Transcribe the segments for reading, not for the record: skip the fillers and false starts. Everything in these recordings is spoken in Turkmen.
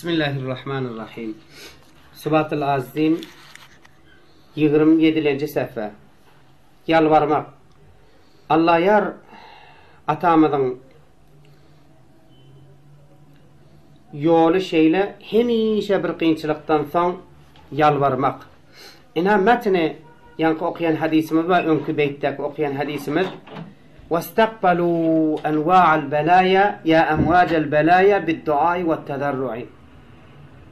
Bismillahirrahmanirrahim. Subatul Azim 27. səhifə. Yalvarmaq. Allah yar atamızın yolu şeyle hemişe bir qiyinçiliktan son yalvarmaq. İna metni yankı okuyan hadisimiz var, önkü beytteki okuyan hadisimiz. وَاسْتَقْبَلُوا أَنْوَاعَ الْبَلَايَا يَا أَمْوَاجَ الْبَلَايَا بِالدُّعَاءِ وَالتَّضَرُّعِ.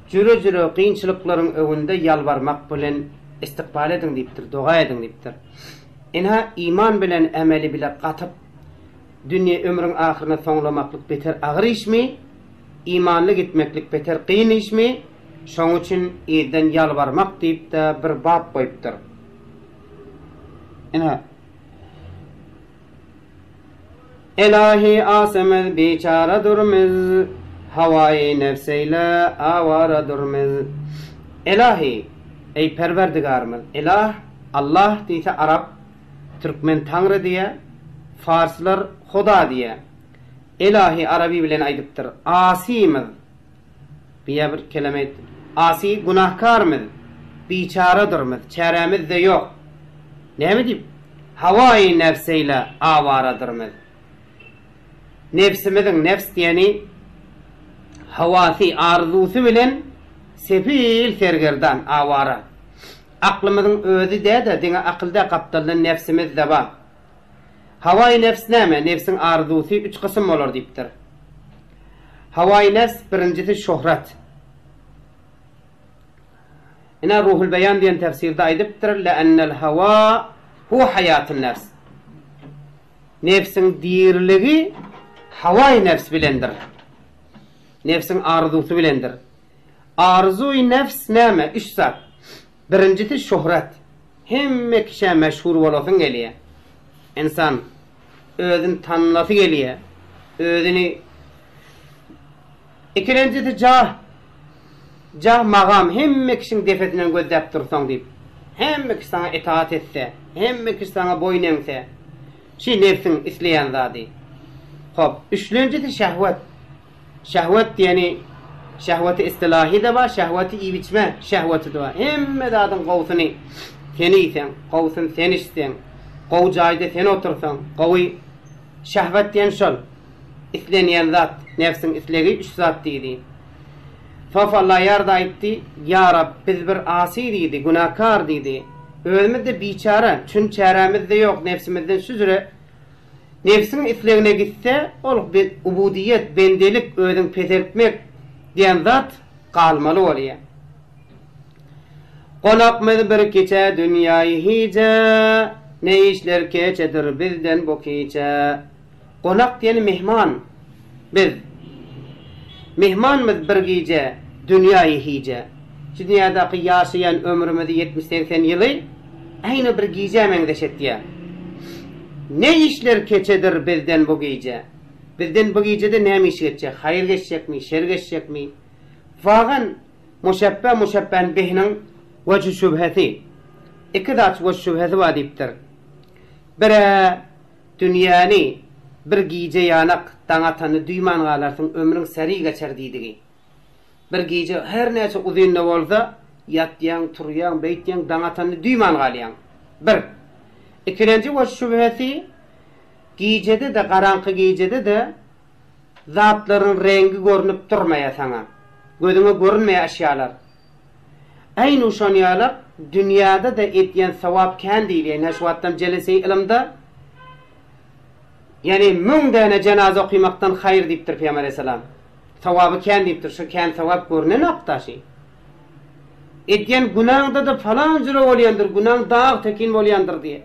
Cürü qiyinçiliklerin önünde yalvarmak bilen istikbal edin deyiptir, dua edin deyiptir. İnha iman bilen emeli bile katıp dünya ömrün ahirine sonlamaklık beter ağır iş mi? İmanlı gitmeklik beter kıyın iş mi? Şoň üçin eden yalvarmak deyip de bir bab koyuptur. İnha Elahi asemez biçara durmez, havai nefseyle avara durmez. Elahi, ey perverdigarımız, elah, Allah deyse Arap, Türkmen Tanrı diye, Farslar Huda diye. Elahi Arabi bilen aydıptır. Asimiz, bir kelime ettir. Asi günahkarımız, biçaradırmız, çaremiz de yok. Ne mi deyip? Havai nefseyle avaradırmız. Nefsimizin nefs diyeni havasi arzusu bilen sefil sergerdan avara. Aklımızın özü de dine akılda kaptalan nefsimiz de var. Havai nefs neme? Nefsin arzusu üç kısım olur deyiptir. Havai nefs birincisi şöhret. İna Ruhul Beyan diyen tefsirde aydıptır. لَأَنَّ الْهَوَا هُوَ حَيَاتُ النَّفْسِ. Nefsin dirliği havai nefs bilendir. Nefsin arzusu bilendir. Arzu-i nefs neme? Üç zat. Birincisi şöhret. Hemme kişiye meşhur olasın geliye. İnsan özünü tanılası geliye. Özünü. İkincisi cah. Cah mağam. Hemme kişinin defetinden gözlep dursan deyip. Hemme kişi sana itaat etse. Hemme kişi sana boyun eğse. Nefsin isleyen zadı. Hop, üçüncüsü şehvet. Şehvet yani şehveti istilahi de var, şehveti iyi biçme şehveti de var. Hemme de adın kovsunu seni isen, kovsun sen içsen, kov cayda sen otursan, kovi şehvet diyen şol. İsleyen zat, nefsin isleği üç zat deydi. Fafallah yarda etti, ya Rab biz bir asi deydi, günahkar deydi. Ölümüz de biçare, çün çaremiz de yok, nefsimizden süzüre. Nefsin isleğine gitse, olup bir ubudiyet, bendelik, özün pesertmek diyen zat kalmalı oluyor. Konakmız bir keçe dünyayı hice, ne işler keçedir bizden bu keçe. Konak diyen mihman, biz. Mihmanımız bir gece, dünyayı hice. Şu dünyadaki yaşayan ömrümüzü 70-80 yılı, aynı bir gece mendeşet diye. Ne işler keçedir bizden bu gece? Bizden bu gecede ne iş geçecek? Hayır geçecek mi? Şer geçecek mi? Fağın muşebben bihinin vecih şübheti. İki daç vecih şübheti var deyiptir. Bire dünyanı bir gece yanak dağatanı duyman ağlarsın ömrün seri geçer deydiği. Bir gece her neyse uzun ne olsa yatyan, turyan, beytyan dağatanı duyman ağlayan. Bir. İkinci vecih şübheti gecede de karanlık gecede de zatların rengi görünüp durmaya sana. Gözüne görünmeye eşyalar. Aynı uşanyalar dünyada da etyen sevap kendiyle neşvattan celese ilimde yani 1000 tane cenaze okumaktan hayır deyiptir Peygamber Aleyhisselam. Sevabı kendi deyiptir. Şu kendi sevap görünen aktaşı. Etyen günahda da falan cüre olayandır. Günah dağ tekin olayandır diye.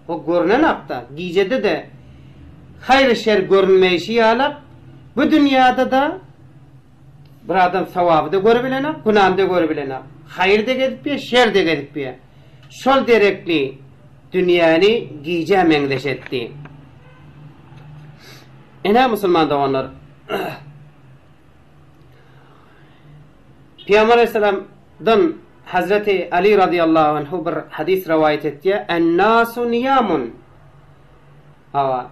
O görünen akta. Gecede de hayır şer görünmeyişi alak. Bu dünyada da bir adam sevabı da görebilene, günahı da görebilene. Hayır da gidip şer de gidip şol derekli dünyanı gece mendeş etti. Ene Müslüman da onlar. Peygamber Aleyhisselam'dan Hazreti Ali radıyallahu anhu bir hadis rivayet etti. En-nasu niyamun.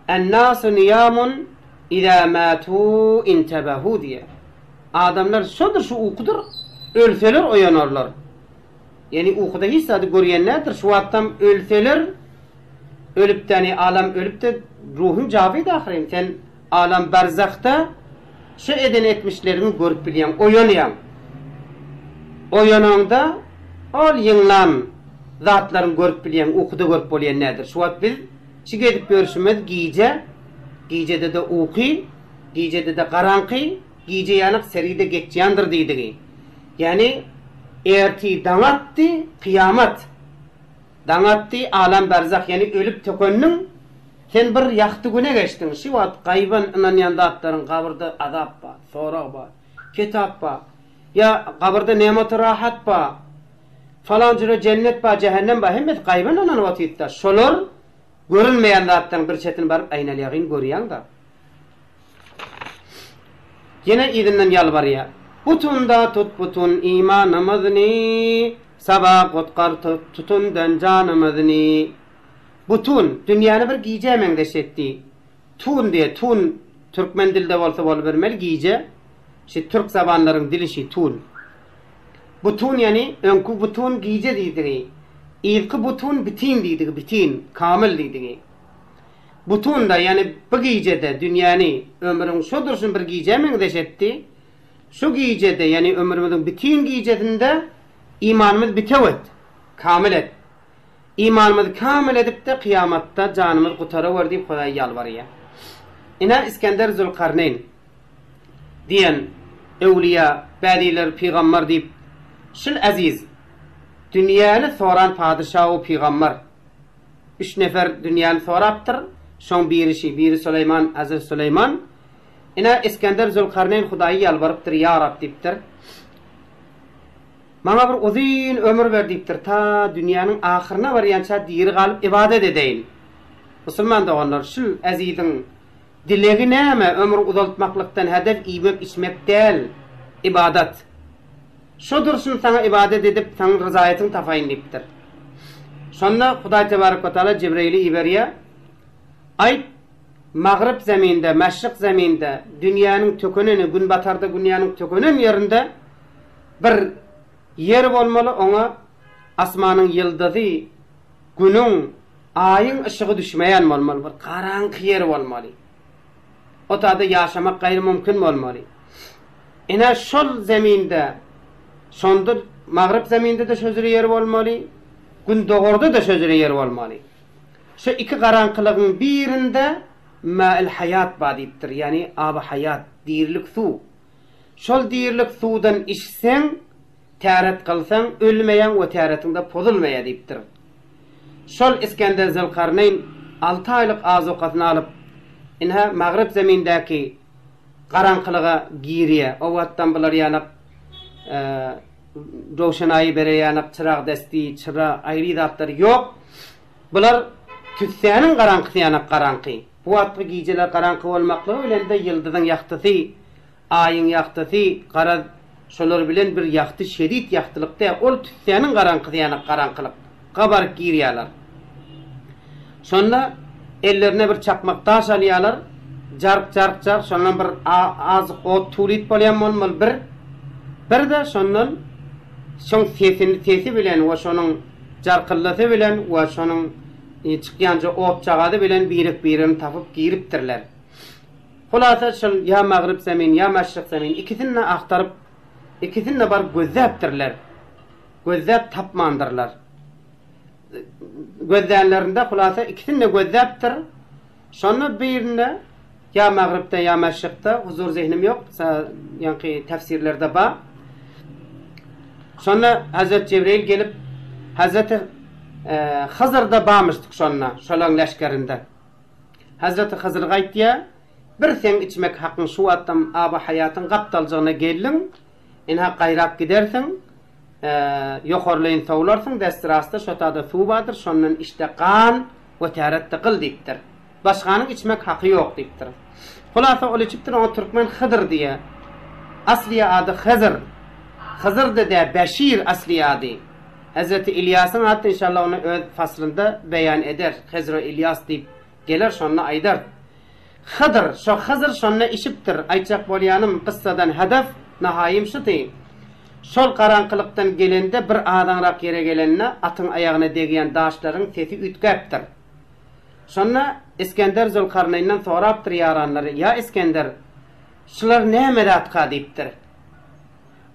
En-nasu niyamun İzâ mâtû intebehu diye. adamlar şodur şu ukudur ölseler oyanarlar. Yani ukuda hiç adı görüyenlerdir. Şu attam ölseler ölüp de alam ölüp de ruhun cavi dahirin. Sen alam berzakta şu eden etmişlerini görüp biliyen, oyanayan. Oyananda ol yınglan zatların görüp biliyen, ukuda görüp biliyen nedir? Şu at biz çık edip görüşümüz giycede de uki, giycede de karanqı, giyce yanık seride geçyandır deydi. Yani erti danattı kıyamet. Danattı alam berzak yani ölüp tökönün sen bir yaktı güne geçtin. Şu vat kayban inan yanda atların kabırda azap ba, sorak ba, kitap ba. Ya kabırda nemat rahat ba. Falancıra cennet ba, cehennem ba. Hemmet kayban inan vatitta. Şolor görünmeyen zattan bir çetin barıp aynal yağın görüyen da. Yine idinden yalvarıya. Butunda tut butun imanımızını, sabah kotkar tutundan canımızını. Butun, dünyanı bir giyce mendeşetti. Tun diye, tun, Türkmen dilde olsa bol vermeli giyce. Türk zabanların dili tun. Butun yani, önkü butun giyce deydi. İlki butun bitin deydi, bitin, kamil deydi. Butun da yani bu giycede dünyanı, ömrün şodursun bir giyce mendeşetti. Şu giycede yani ömrümüzün bütün giycedinde imanımız bitevet, kamil et. İmanımızı kamil edip de kıyamatta canımız kurtarıver deyip Xudaya yalvarıya. İna İskender Zülkarneyn diyen evliya, badiler, peygamber deyip şil aziz dünyanı soran padişahı peygamber 3 nefer dünyanı soraptır. Şon biri Süleyman, Aziz Süleyman. İna İskender Zülkarneyn Xudaya yalvarıptır, ya Rab deyiptir. Bana bir uzun ömür ver deyiptir. Ta dünyanın ahirine varyança diri kalıp ibadet edeyim. Müslüman da onlar şu azizin dileği neyme ömür uzaltmaklıktan hedef yiyip içmek değil, ibadet. Şu dursun sana ibadet edip sana rızayetini tafayın deyiptir. Sonra Xuday Tebarek ve Teala Cibril'i iberiye ay Mağrib zeminde, meşrik zeminde dünyanın tökönünü, gün batarda dünyanın tökönün yerinde bir yer olmalı, ona asmanın yıldızı, günün, ayın ışığı düşmeyen olmalı, bir karanlık yer olmalı. O tadı yaşamak gayri mümkün olmalı. Ina şol zeminde, şondur, Mağrib zeminde de sözlü yer olmalı, gün doğurda da sözlü yer olmalı. Şu iki karanlıklığın birinde ma'il hayat badiptir. Yani ab hayat, dirlik su. Şol dirlik sudan içsen, târet kılsan, ölmeyen ve târetinde pozulmaya deyiptir. Şol İskender Zülkarneyn 6 aylık azokatını alıp, inha Mağrib zemindeki karanlığa giriye, o vattan bular yanıp, roşanayı bere yanıp, çıraq desti, çıraq, ayrı zatları yok. Bular tüsyanın karanlığı yanıp karanlığı. Bu atlı giyceler karanlığı olmakla öyle de yıldızın yaktısı, ayın yaktısı, kara şolar bilen bir yaktı, şedid yaktılıkta, ol tüsyanın karanlığı yanıp karanlık. Kabarık giriyalar. Sonra ellerine bir çakmak taş alıyorlar. Cark, sonra bir azık ot turit polyan olmalı bir de sonun son sesi bilen ve sonun carkıllısı bilen ve sonun çıkyanca ot çağadı bilen birini tapıp giriptirler. Hulasa şol ya Mağrib zemin ya Meşrik zemin ikisini aktarıp ikisini bar gözzeptirler. Gözzep tapmandırlar. Gözlerlerinde hulasa ikisini gözzeptir. Sonra birine ya Mağrib'de ya Meşrik'te huzur zihnim yok. Yani tefsirlerde ba. Sonra Hazreti Cibril gelip Hazreti Hızır'da bağmıştık sonra. Şolon leşkerinde. Hazreti Hızır gaytiye bir sen içmek hakkın şu attam aba hayatın kaptalcığına gelin. İnha kayrak gidersin. Yokhorlayın savlarsın. Destirasta şotada su vardır. Şonun işte kan ve târette kıl deyiptir. Başkanın içmek hakkı yok deyiptir. Hulasa öyle çıktır o Türkmen Hıdır diye. Asli adı Hızır. Hızır de Beşir asli adı. Hazreti İlyas'ın hatta inşallah onu öz faslında beyan eder. Hızır İlyas deyip gelir sonra aydar. Hıdır, şu Hızır sonra işiptir. Ayçak bolyanım kıssadan hedef Nahayim şuty. Şol qaranqılıqdan gelende bir adanrak yere gelenine atın ayağına degiyen daşların sesi ütgäpdir. Şonna İskender Zülkarneyn'den soraptır yaranları. Ya İskender, şular näme atqa diýipdir.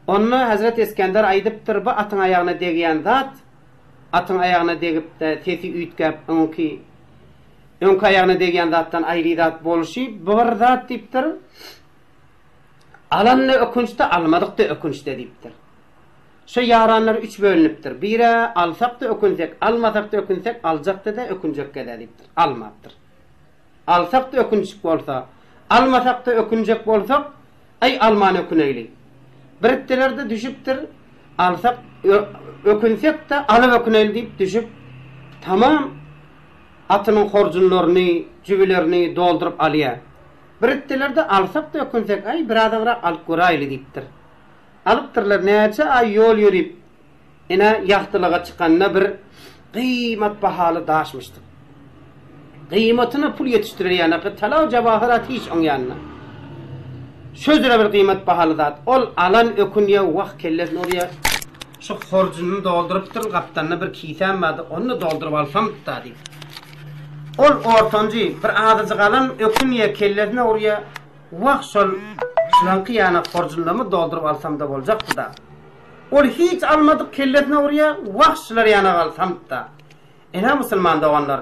Onu Hazret İskender aýdypdyr, bu atın ayağına degiyen zat, atın ayağına degip de sesi ütgäp, öňki ayağına degiyen zatdan aýry zat boluşy, bir zat diýipdir. Alanny ökünçde, almadyk da ökünçde diýipdir. Şu yaranlar üç bölünüpdir. Bire alsak da ökünsek, almasak da ökünsek, aljakda da ökünjek diýipdir. Almapdyr. Alsak da ökünçük bolsa, almasak da ökünjek bolsak, ay alman öküneyli. Birettelerde düşüpdir. Alsak ökünsek de alıp öküneyli diýip düşüp, tamam atynyň horjunlaryny, jübilerini doldurup alýar. Birettelerde alsak da ökünsek, ay bir adamra alyp goraýly diýipdir. Alıptırlar näçe ay yol yürüp ina ýahtylyga çykanna bir kıymat bahaly daşmışdyk. Kıymatyny pul ýetişdirýän talaw jawahirat hiç oň ýanyna. Şözüre bir kıymat bahaly zat. Ol alan ökünýe wagt kellesini orýa şu horjuny doldurypdyr, gapdanna bir kisem bardy, onu dolduryp alsam da diýip. Ol ortanjy bir azyjy alan ökünýe kellesini orýa wagt şol şulanky ýana horjunlamy dolduryp alsam da boljakdy da. Ol hiç almadyk kellesini orýa wagt şular ýana alsam da. Ene musulman doganlar.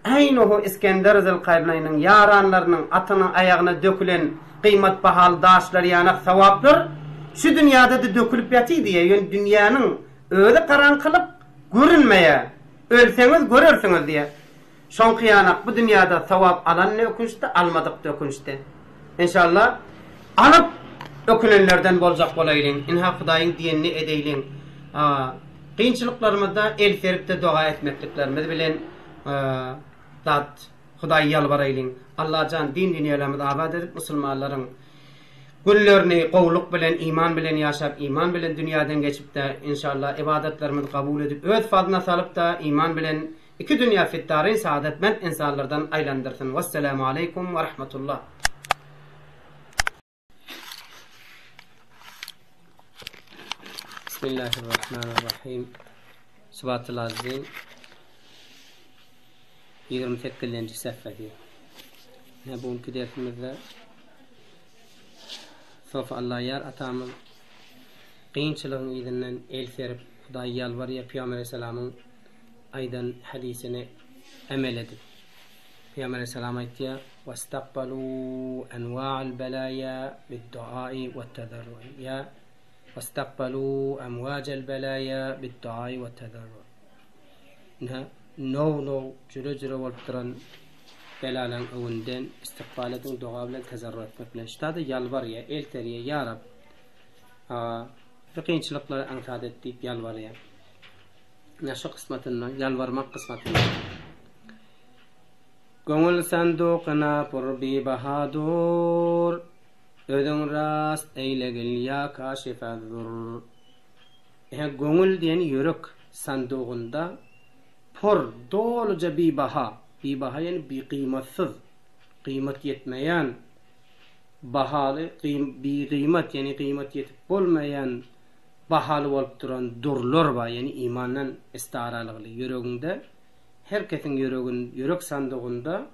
Aýny o İskender Zülkarneyn'in yaranlarynyň atynyň aýagyna dökülen kıymat bahaly daşlar ýana sawaplar şu dünýäde de dökülüp ýatydy ýa-ni dünýäniň öýle qaranqylyk görünmeýär. Ölseňiz görersiňiz diýe. Şoňky ýana bu dünýäde sawap alan ökünçde, almadyk da ökünçde. İnşallah alıp ökünenlerden boljak bolaýlyň. Inha Hudaýyň diýenini edeýliň. Kynçylyklarymyzda el seripde dua etmekliklerimiz bilen zat Hudaýy ýalbaraýlyň. Allah jan din dünýälerimizi abad edip musulmanlaryň güllerini gowluk bilen, iman bilen ýaşap, iman bilen dünýäden geçip de inşallah ibadetlerimizi kabul edip öz fadyna salyp da iman bilen iki dünýä fitdary saadetmen insanlardan aýlandyrsyn. Vesselamu aleykum we rahmetullah. Bismillahirrahmanirrahim. Subhatul azim. 28-nji sefhedi. Ne bugünkü dersimizde sofa Allah ýar atamyz kynçylygyň ýerinden el serip Hudaýy ýalbarýar Peygamber Aleyhisselamyň aýdan hadisini emel edip Peygamber Aleyhisselam aýtdy: "Wastaqbalu anwa'al balaya bid-du'a'i wat-tadarru'i." Ya wastaqbalu amwajal balaya bid-du'a'i wat-tadarru'i. No jüre bolup duran belalan öwünden istiqbalatyň dua bilen tazarrur etmek bilen ştada ýalbarýar, elteriýär, ýa Rab. Kynçylyklary aňsat et diýip ýalbarýar. Näşe kısmatyny ýalbarmak kısmatyny. Göňül sandukyna purbi bahadur, ödüň rast eýlegil ýa kaşifazdur. Göňül diýen ýürek sandugynda pur doluca bibaha yani bi kıymatsız, kıymat yetmeyen bahalı, bi kıymat yani kıymat yetip bolmayan bahalı bolup duran durlar var yani imandan istaralygy yüreginde herkesin yürek sandugunda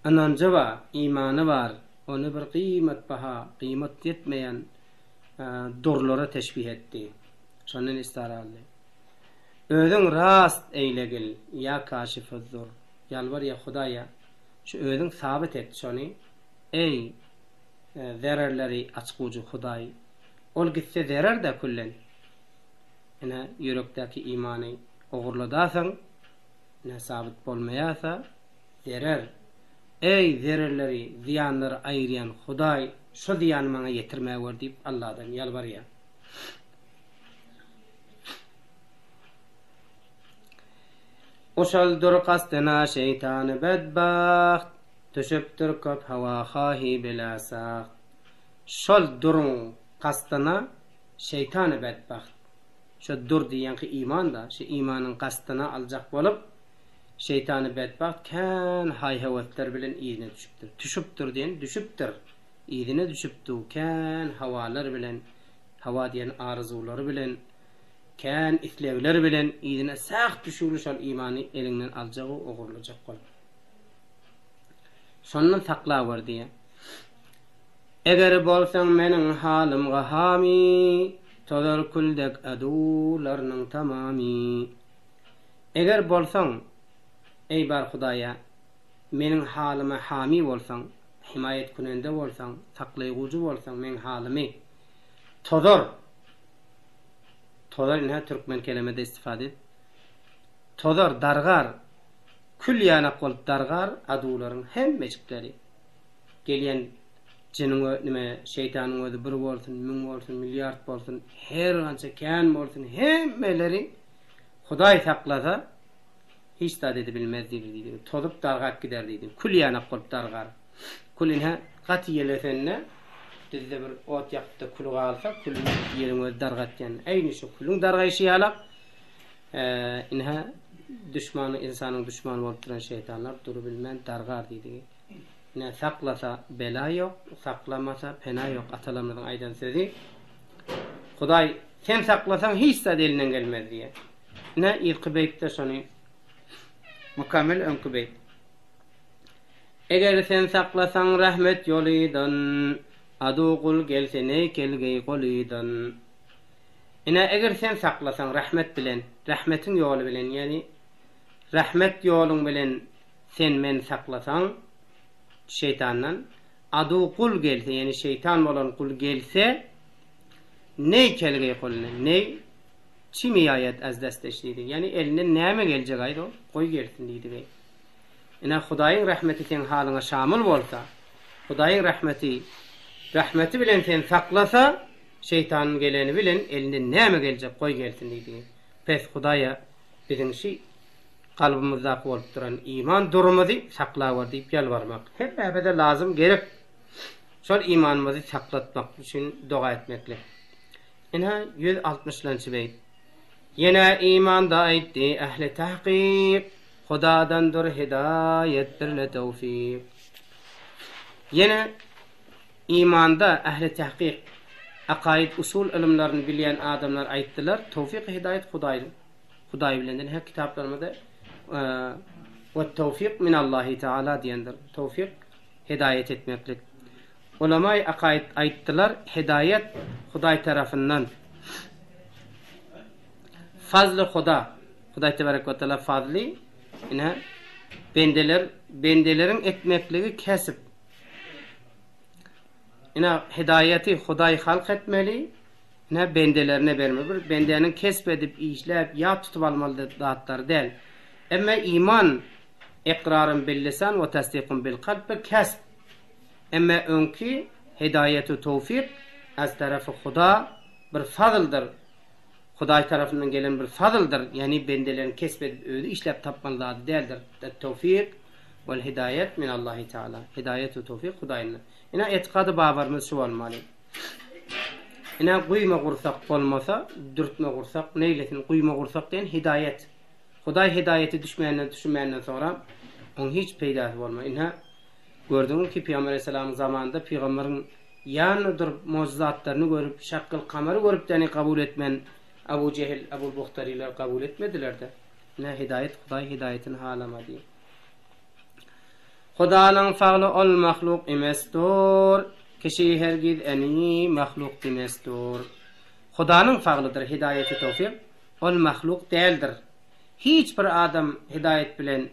ananca var, imanı var, onu bir kıymat yetmeyen durlara teşbih etti. Şondan istaraly. Ödüň rast eýlegil ýa kaşifazdur. Ýalbar ýa Hudaýa şu ödüň sabit et şony. Ey zererleri açgujy Hudaý. Ol gitse zerer de kullen. Ene yürekdäki imany ogurladasaň, ne sabit bolmaýasa zerer. Ey zererleri, ziyanlary aýryan Hudaý, şu ziyany maňa ýetirmäge ber diýip Allahdan ýalbarýar. Oşal dur kastına şeytanı bedbaht, düşüptür köp hava hahi bilasaq. Şol durun kastına şeytanı bedbaht. Şu dur diýen ki iman da, şu imanın kastına aljak bolup, şeytanı bedbaht kan hay hawatlar bilen iýine düşüptür. Düşüptür diýen düşüptür. idine düşüpdi kän hawalar bilen, hawa diýen arzulary bilen, kän islegler bilen idine saq düşürli şol imany elinden aljagy ogurlajak bol. Şondan sakla bar diýe. Eger bolsaň meniň halymga hami, tozar kuldek adularynyň tamamy. Eger bolsaň ey bar Hudaýa, meniň halyma hami bolsaň, himayet kunende bolsaň, saklaýguçy bolsaň meniň halymy tozar. Tozar ine türkmen kelimede istifade. Tozar dargar, kül ýana bolup dargar adularyň hemmejikleri. Gelýän jiniň nime şeytanyň özi bir bolsun, ming bolsun, milliard bolsun, her gança kän bolsun, hemmeleri Hudaý saklasa hiç da dedi bilmez diýdi. Tozup dargap gider diýdi. Kül ýana bolup dargar. Kulina gaty ýelesenne bizde bir ot ýakda kül galsa, kül ýeriňe dargatýan. Eýni şu külüň dargaýşy ýalak inha düşmany, insanyň düşmany bolup duran şeytanlar duru bilmän dargar diýdi. Ne saklasa bela ýok, saklamasa pena ýok. Atalarymyň aýdan sözi. Hudaý sen saklasaň hiç da elinden gelmez diýe. Ne ilki beytte şonu mukamel önkü beyt. Eger sen saklasaň rahmet ýolydan, adu kul gelse ne kelgey golydan. Ina eger sen saklasaň rahmet bilen, rahmetiň ýoly bilen, yani rahmet ýoluň bilen sen men saklasaň şeytandan, adu kul gelse, yani şeytan bolan kul gelse ne kelgey golydan, ne çimi ayet az desteşliydi. Yani eline näme geljek aýdy o? Goý gelsin diýdi. Ina Hudaýyň rahmeti sen halyňa şamil bolsa, Hudaýyň rahmeti bilen sen saklasa, şeytanyň geleni bilen elinde näme geljek goý gelsin diýdi. Pes Hudaýa biziň şi kalbymyzda bolup duran iman durumuzy saklawar diýip ýalbarmak. Hep ebede lazım gerek. Şol imanymyzy saklatmak üçin dua etmekle. Ina 160-njy beýt. Yine imanda aytti ehli tahqiq, Hudadandır hidayettirle tevfik. Yine imanda ehli tahqiq, akaid usul ilimlerini bilýän adamlar aýtdylar, tevfik hidayet Hudaý bilendir. Her kitaplarymyzda ve tevfik min Allahi Teala diýendir. Tevfik hidayet etmeklik. Ulama akaid aýtdylar, hidayet Hudaý tarafından. Fazlı Hudaý tebarek ve teala fazly, ina bendelerin etmekligi kesip. Ina hidayeti Hudaý halk etmeli, ina bendelerine bermeli. Bendenin kesbedip işläp ýa tutup almaly zatlar däl. Emma iman iqrarın bil lisan ve tasdiqun bil kalb bir kesb. Emma önkü hidayeti tevfik az tarafı Huda bir fazldır. Hudaý tarafından gelen bir fazldır. Yani bendelerin kesbedip öýde işläp tapmalylar däldir. Tevfik ve hidayet min Allahi Teala. Hidayet ve tevfik Hudaýyň. Ina etiqady babarymyz şu bolmaly. Ina guýma gursak bolmasa, dürtme gursak, neýlesin guýma gursak diýen hidayet. Hudaý hidayeti düşmänenden sonra on hiç peýdasy bolmaýar. Ina gördüňiz ki Peygamber Aleyhisselam zamanında Peýgamberiň ýanydyr mojizatlaryny görüp, şakyl kamary görüp däni kabul etmen Abu Cehil, Abu Buhtariler kabul etmediler de. Ne hidayet, Hudaý hidayetini halamady. Hudaýyň fagly ol mahluk emesdir. Kişi hergiz eni mahluk demesdir. Hudaýyň faglydyr hidayeti tevfik, ol mahluk däldir. Hiç bir adam hidayet bilen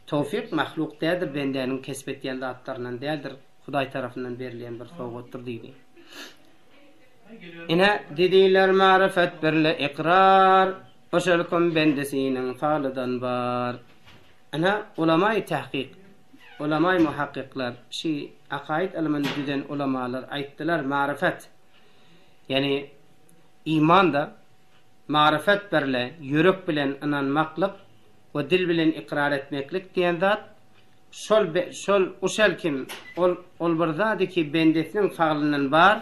tevfik mahluk däldir, bendeniň kesbetýän zatlaryndan däldir. Hudaý tarapyndan berilen bir sowgatdyr diýdi. Ina dediler marifet birle ikrar, oşalkum bendesinin falıdan bar. Ana ulama-i tahqiq, ulama-i muhakkikler, şi akaid ilmini düzen ulamalar aýtdylar marifet. Yani imanda marifet birle, yürek bilen inanmaklyk we dil bilen ikrar etmeklik diýen zat, şol oşal kim ol bir zat ki bendesinin falynyň bar.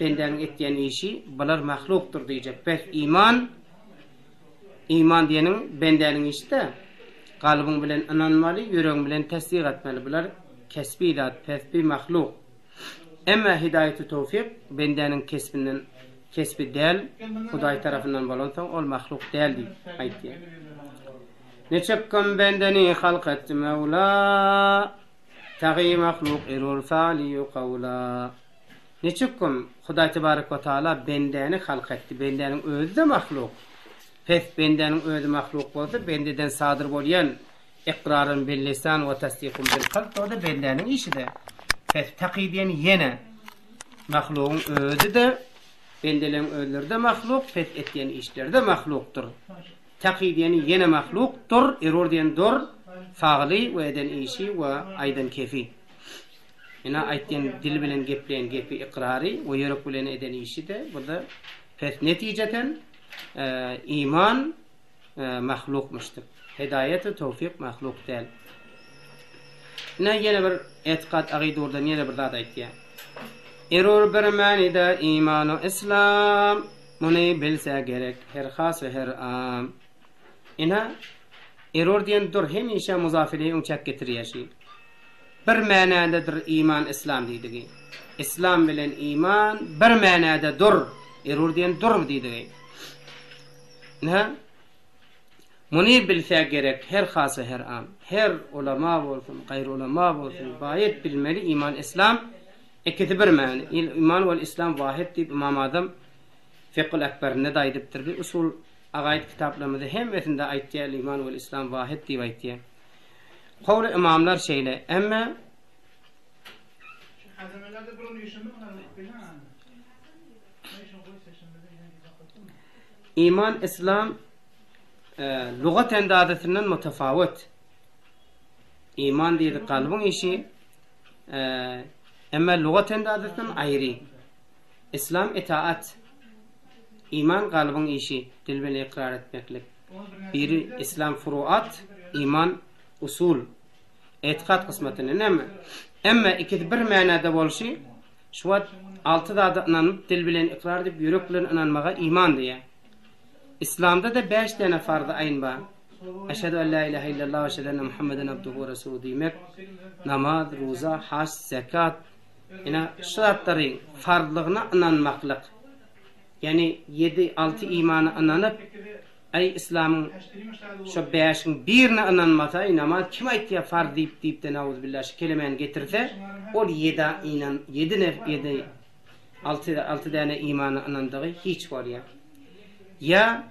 Benden etýän işi bular mahlukdur diýjek. Bes iman diýenim bendeniň işte galbyň bilen inanmaly, ýüregiň bilen tasdiq etmeli. Bular kesbi zat, kesbi mahluk. Emma hidayeti tevfik bendenin kesbi değil, Hudaý tarafından bolansa ol mahluk değil diýip aýtdy. Neçekkim bendeni halk etdi Mevla, tagi mahluk erur fali qawla. Neçekkim Hudaý tebarek we taala bendeni halk etdi, bendenin özü de mahluk. Pes bendenin özü mahluk bolsa, bendeden sadyr bolýan iqrarın bil lisan we tasdiqun bil qalb o da bendenin işide. Pes taqidiyen yene mahluğun özü de bendelerin özleri de mahluk, pes etdiyen işler de mahluktur. Taqidiyen yene mahluktur, eror diyen dur, fagly we eden işi we aydan kefi. Ina aýtdyň dil bilen gepleýän gepi iqrary we ýürek bilen eden işi de burada pes netijeten iman mahlukmuşdur. Hidayet ve tevfik mahluk değil. Ina yine bir etiqad aqide orada yine bir zat aýtdy. Eror bir manida iman ve İslam muny bilse gerek her has ve her am. Ina eror diyen dur hemişe muzafiliyi uçak getirýär. Bir manadadır iman İslam diýdigi. İslam bilen iman bir manada dur. Eror diyen dur diýdigi. Ne? Muny bilse gerek her has ve her am. Her ulama bolsun, gaýry ulama bolsun, baýet bilmeli iman İslam ikisi bir many. İman we İslam wahid diýip Imam Azam Fiqhul Ekber'inde de aýdypdyr. Bir usul agaýt kitaplarymyzda hemmesinde aýtýar iman we İslam wahid diýip aýtýar. Howly imamlar şeýle, emma iman İslam lugat endadetinden mutafawit. İman diýdi kalbyň işi, emma lugat endadetinden aýry. İslam itaat. İman kalbyň işi, dil bilen ikrar etmeklik. Biri İslam furuat, iman usul. Etiqad kısmatyny näme? Emma ikisi bir manada bolşy, şu wagt 6 da inanyp dil bilen ikrar edip ýürek bilen inanmaga iman diýär. İslamda da 5 tane farz ayn bar. Eşhedü en la ilahe illallah ve eşhedü enne Muhammeden abduhu ve resuluhu diýmek, namaz, roza, hac, zekat, ina şartlaryň farzlygyna inanmaklyk. Yani 7-6 imana inanyp, ay İslamyň şu 5-iň birine inanmasa, namaz kim aýtdy farz diýip de nauzubillah kelimeni getirse, ol 6 tane imana inandygy hiç bolýar. Ya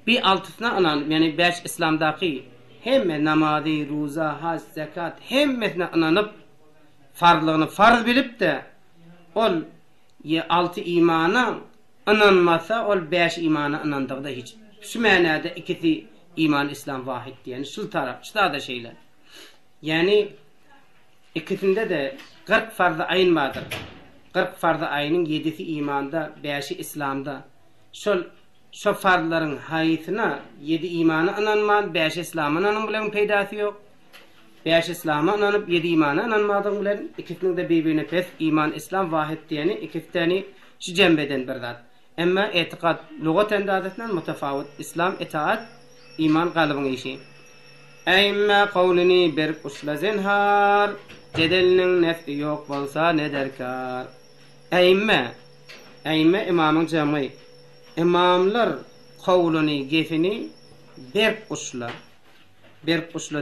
bir altysyna inan, yani 5 İslamdaky hemme namazy, roza, hac, zekat hemmesine inanyp farzlygyny farz bilip de ol 6 imana inanmasa ol 5 imana inandygda hiç. Şu manada ikisi iman İslam wahid diýeni şu tarap, şu da şeýler. Yani ikisinde de 40 farz ayn bardyr. 40 farz aynyň 7'si imanda, 5'i İslamda. Şu farzlaryň haýysyna 7 imana inanman, 5 İslam'a inanman bilen peýdasy ýok. 5 İslam'a inanyp 7 imana inanmadyň bilen ikisiniň de bir-birine pes iman İslam wahid diýeni ikisini şu jembeden bir zat. Emma etiqad lugat endadetinden mutafawit. İslam itaat, iman galbyň işi. Emma qawlini bir usla zinhar, jedeliniň nefsi ýok bolsa ne derkar. Emma imamyň jamy. İmamlar qawluny gefini bir usla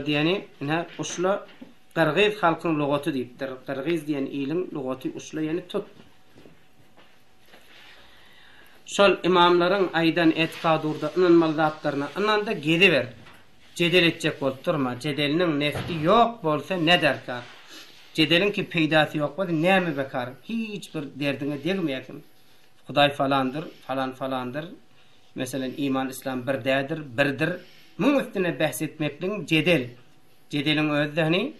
diýeni, ne usla Qırgız halkyň lugaty diýipdir. Qırgız diýen ýylyň lugaty usla ýani tut. Şol imamlaryň aýdan etiqad urda inanmaly zatlaryna inanda gediber. Jedel etjek bolup durma. Jedeliniň nefsi ýok bolsa ne derkar? Jedelin ki peýdasy ýok bolsa näme bekar? Hiç bir derdiňe degmeýäkim. Hudaý falandır. Mesela iman İslam birdir. Muň üstüne bahs etmekliň jedelin özüni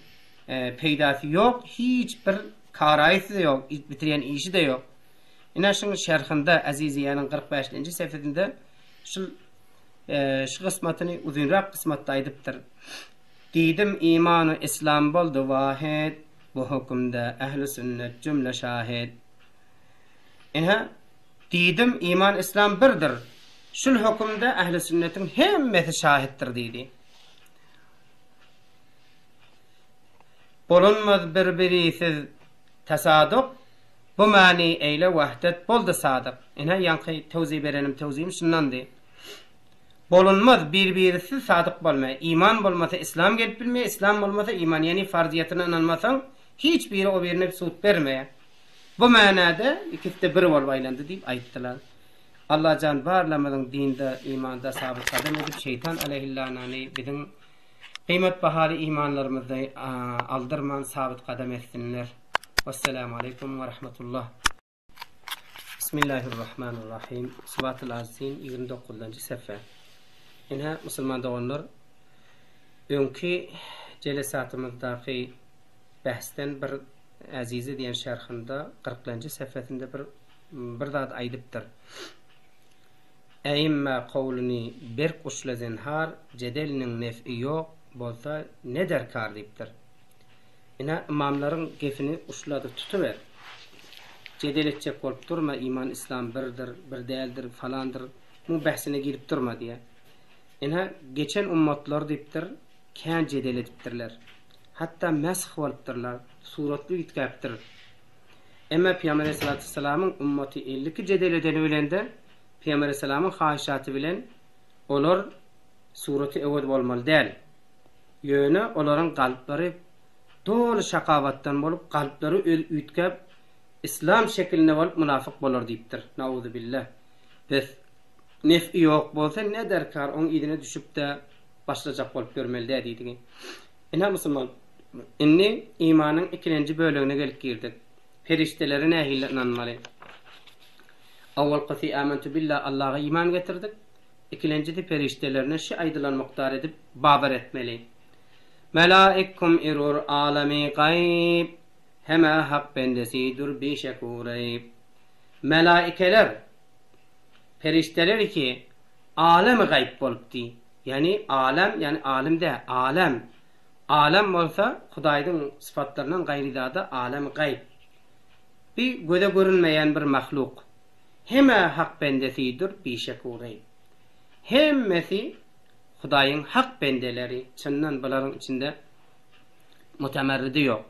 peýdasy ýok, hiç bir karaýsy ýok, bitirýän işi de ýok. Ina şuň şerhinde Aziziýanyň 45-nji seferde şu kısmatyny uzunrak kısmatda aýdypdyr. Diýdim imany İslam boldy wahid, bu hukmda ähli sünnet cümle şahid. Ina diýdim iman İslam birdir. Şul hukmda ähli sünnetin hemmesi şahitdir diýdi. Bolunmaz bir-birisiz Tasaduk bu mani eyle vahdet boldu sadık. Ene yankı tevzi berenim tevzim şundandı. Bolunmaz birbirisi sadık bolma. İman bolmasa İslam gelip bilmeye, İslam bolmasa iman. Yani farziyetine inanmasan hiçbiri o birine suut vermeye. Bu manada ikisi de bir bolbaylandı deyip ayttılar. Allah can barlamadın dinde, imanda sabit kadem edip şeytan aleyhillanani bizim kıymet bahari imanlarımızda aldırman sabit kadem etsinler. Vesselamu aleyküm ve rahmetullah. Bismillahirrahmanirrahim. Sıbat-ül Aziz'in 29. sefer. İnha Müslüman doğanlar, önkü celesatımızdaki bahsten bir azizi diyen şerhinde 40. sefetinde bir zat aydıptır. Eymma qawluni bir quşla zinhar cedelinin nef'i yok bolsa ne derkar deyiptir. Ina imamların gefini uşladı tutuver. Cedel etcek bolup durma, iman İslam birdir, bir değildir falandır. Bu bahsine girip durma diye. Ina geçen ummatlar deyiptir, kän cedel ediptirler. Hatta mesh bolupdurlar, suratlı itkaptir. Emma Peygamber sallallahu aleyhi ve sellem'in ummati 50 cedel eden ölende Peygamber sallallahu haşatı bilen olar surati evod bolmaly değil. Yöne olaryň galplary dolu şakavattan bolup galplary ütkep İslam şekline bolup münafık bolar diýipdir. Nauzu billah. Biz nef'i yok bolsa ne derkar on idine düşüp de başlajak bolup görmeli diýdi. Ina musulman inni imanyň ikinji bölügine gelip girdik. Periştelerin ehille inanmaly. Awwal qati amantu billah Allah'a iman getirdik. İkinci de periştelerine şu aydılan muhtar edip babar etmeli. Melaikkum irur alemi gayb hema hak bendesidur bi şekureyb. Melaikeler perişteler ki alem gayb bolupdy. Yani alem yani alimde alem. Alem olsa Hudaýdyň sıfatlarından gaýrida alem gayb. Bir göze görünmeyen bir mahluk. Hema hak bendesidir bi şekureyb. Hemmesi Hudaýyň hak bendeleri, çyndan bularyň içinde mutamerridi yok.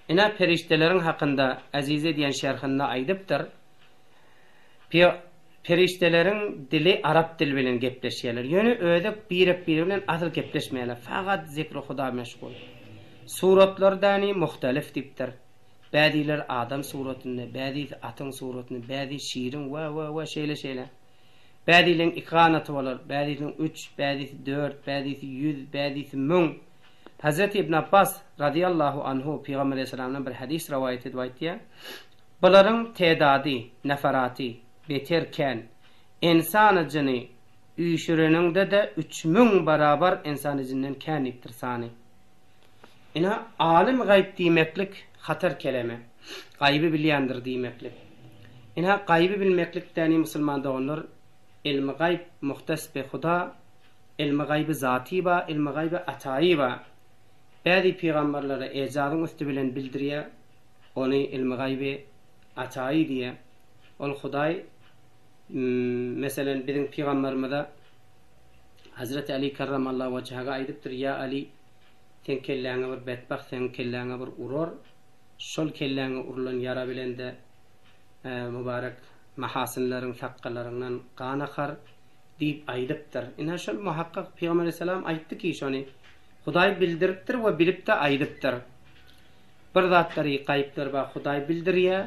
Ina perişteleriň hakynda azize diýen şerhinde aýdypdyr. Perişteleriň dili Arap dili bilen gepleşýärler. Ýöne öýdük biri bilen asyl gepleşmeýärler. Faqat zikri Huda meşgul. Suratlardany muhtelif diýipdir. Bädiler adam suratyny, bädi atyň suratyny, bädi şiirin we şeýle. Bädileň ikranaty bolar, bädileň 3, bädisi 4, bädisi 100, bädisi 1000. Hazreti İbn Abbas radıyallahu anhu Peygamber Aleyhisselam'dan bir hadis rivayet edýär. Bularyň tedady, neferati beterken insan jini üýşüreninde de 3000 barabar insan jininden känipdir sany. Ina alim gaýb diýmeklik hatar kelime. Gaýby bilýändir diýmeklik. Ina gaýby bilmeklik täni musulman doganlar ilmi gayb muhtas be Huda, ilmi gaybi zati ba, ilmi gaybi atayi ba. Bäzi peygamberlere ejadyň üstü bilen bildirýär, ony ilmi gaybi atayi diye. Ol Hudaý meselen bizim peygamberimize Hazreti Ali karramallahu wejhaga aýdypdyr, ya Ali sen kelläňe bir bedbaht, sen kelläňe bir urur, şol kelläňe urulan yara bilen de mübarek mahasinlerin saqqalaryňdan qanakar diýip aýdypdyr. Ina şol muhakkak Peygamber Aleyhisselam aýtdy ki şony Hudaý bildiripdir we bilip de aýdypdyr. Bir zatlary gaýplar ba Hudaý bildirýär,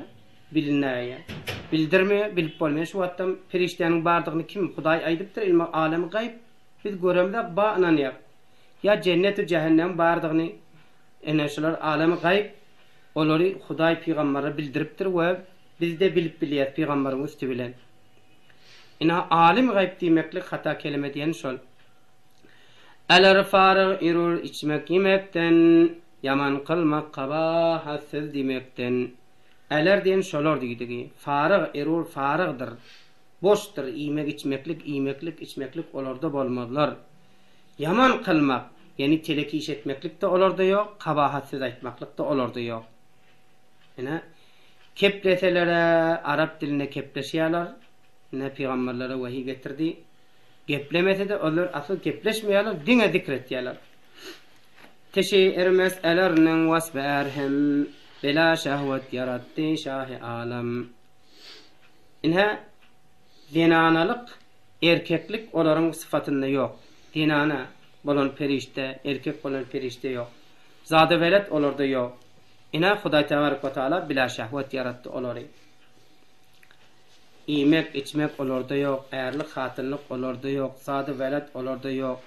bilinäýär. Bildirmeýär, bilip bolmaýar. Şu wagtda perişteniň bardygyny kim Hudaý aýdypdyr, ilmi alemi gaýb biz göremde ba inanýar. Ya cennet we cehennem bardygyny ene şolar alemi gaýb olary Hudaý peýgamberi bildiripdir we bizde bilip bilýär peýgamberimiz üstü bilen. Ina alim gaýb diýmeklik hata kelime diýen şol. Alar farag irur içmek yemekden, yaman kılmak kabahatsiz diýmekden. Alar diýen şolar diýdi. Farag irur faragdyr. Boşdur iýmek içmeklik, içmeklik olarda bolmazlar. Yaman kılmak, yani teleki iş etmeklik de olarda ýok, kabahatsiz aýtmaklyk da olarda ýok. Ina kepleselere Arap diline kepleşýärler. Ne peygamberlere vahiy getirdi. Geplemese de onlar asıl gepleşmeýärler, diňe zikretýärler. Teşeýir meseleleriniň wasberhem bela şehvet yarattı şah-ı alem. İnha dinanalık, erkeklik onların sıfatında yok. Dinana bolan perişte, erkek bolan perişte yok. Zade velet olurda yok. İna Hudaý Tebarek ve Teala bila şehvet yarattı olary. İmek, içmek olurda yok. Erlik, hatırlık olurda yok. Zade velet olurda yok.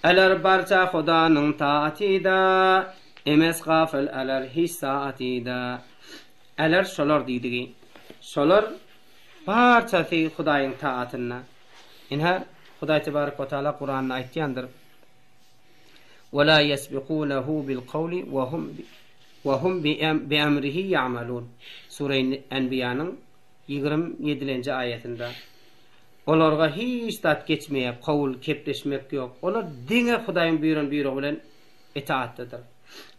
Eler barça Hudanın taatida, emes gafil eler hiç saatida. Eler şolar diýdigi. Şolar barçasy Hudaýyň taatyna. İnha Hudaý Tebarek ve Teala Kur'an'da aýtýandyr. وَلَا يَسْبِقُونَهُ بِالْقَوْلِ وَهُمْ بِأَمْرِهِ يَعْمَلُونَ Sure-i Enbiya'nın 27. ayetinde. Olarga hiç tat geçmeye, kavul, kepleşmek yok. Olar dine Hudaýyň buyruğu bilen itaatdadır.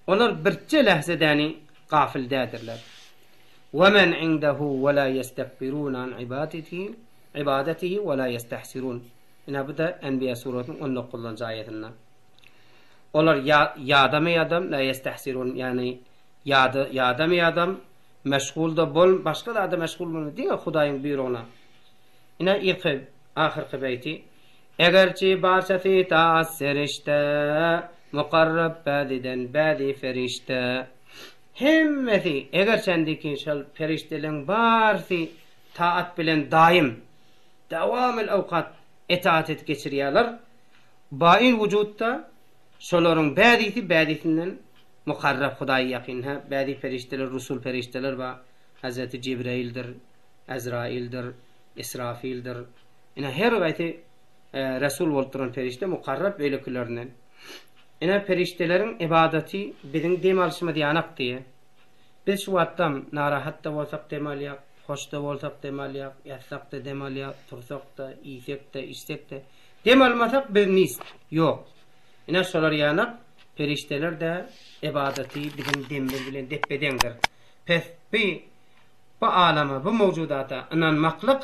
Olar birçe lehzedani gafildedirler. وَمَنْ عِنْدَهُ وَلَا يَسْتَكْبِرُونَ عَنْ عِبَادَتِهِ وَلَا يَسْتَحْسِرُونَ Yine bu da Enbiya suresinin 19. ayetinden. Olar yadam la yestahsirun, yani yadam meşgulda bol, başka da meşgul bolma diýe Hudaýyň buyruğuna. Ina ahirki beýti egerçi barçasy taat serişte muqarrab badiden badi ferişte hemmeti eger sendiki şol feriştelerin barsy taat bilen daim dawamel awqat itaat et geçirýärler. Bain vücutta şolaryň bädisinden muqarrab Hudaýa ýakyn, bädi ferişteler, rusul ferişteler we Hazreti Cibraildir, Azraildir, İsrafildir. Ina her gaýty resul bolduran ferişte muqarrab öýleklerinden. Ina ferişteleriň ibadati biziň dem alşyma diýanak diýe. Biz şu wagtdan narahat da bolsak demalýak, hoş da bolsak demalýak, ýatsak da demalýak, tursak da, iýsek de, içsek de demalmasak bir nis ýok. Ina şolar ýanak ferişteler de ibadati biziň demler bilen depbedendir. Pes bu alama, bu mewjudata inanmaklyk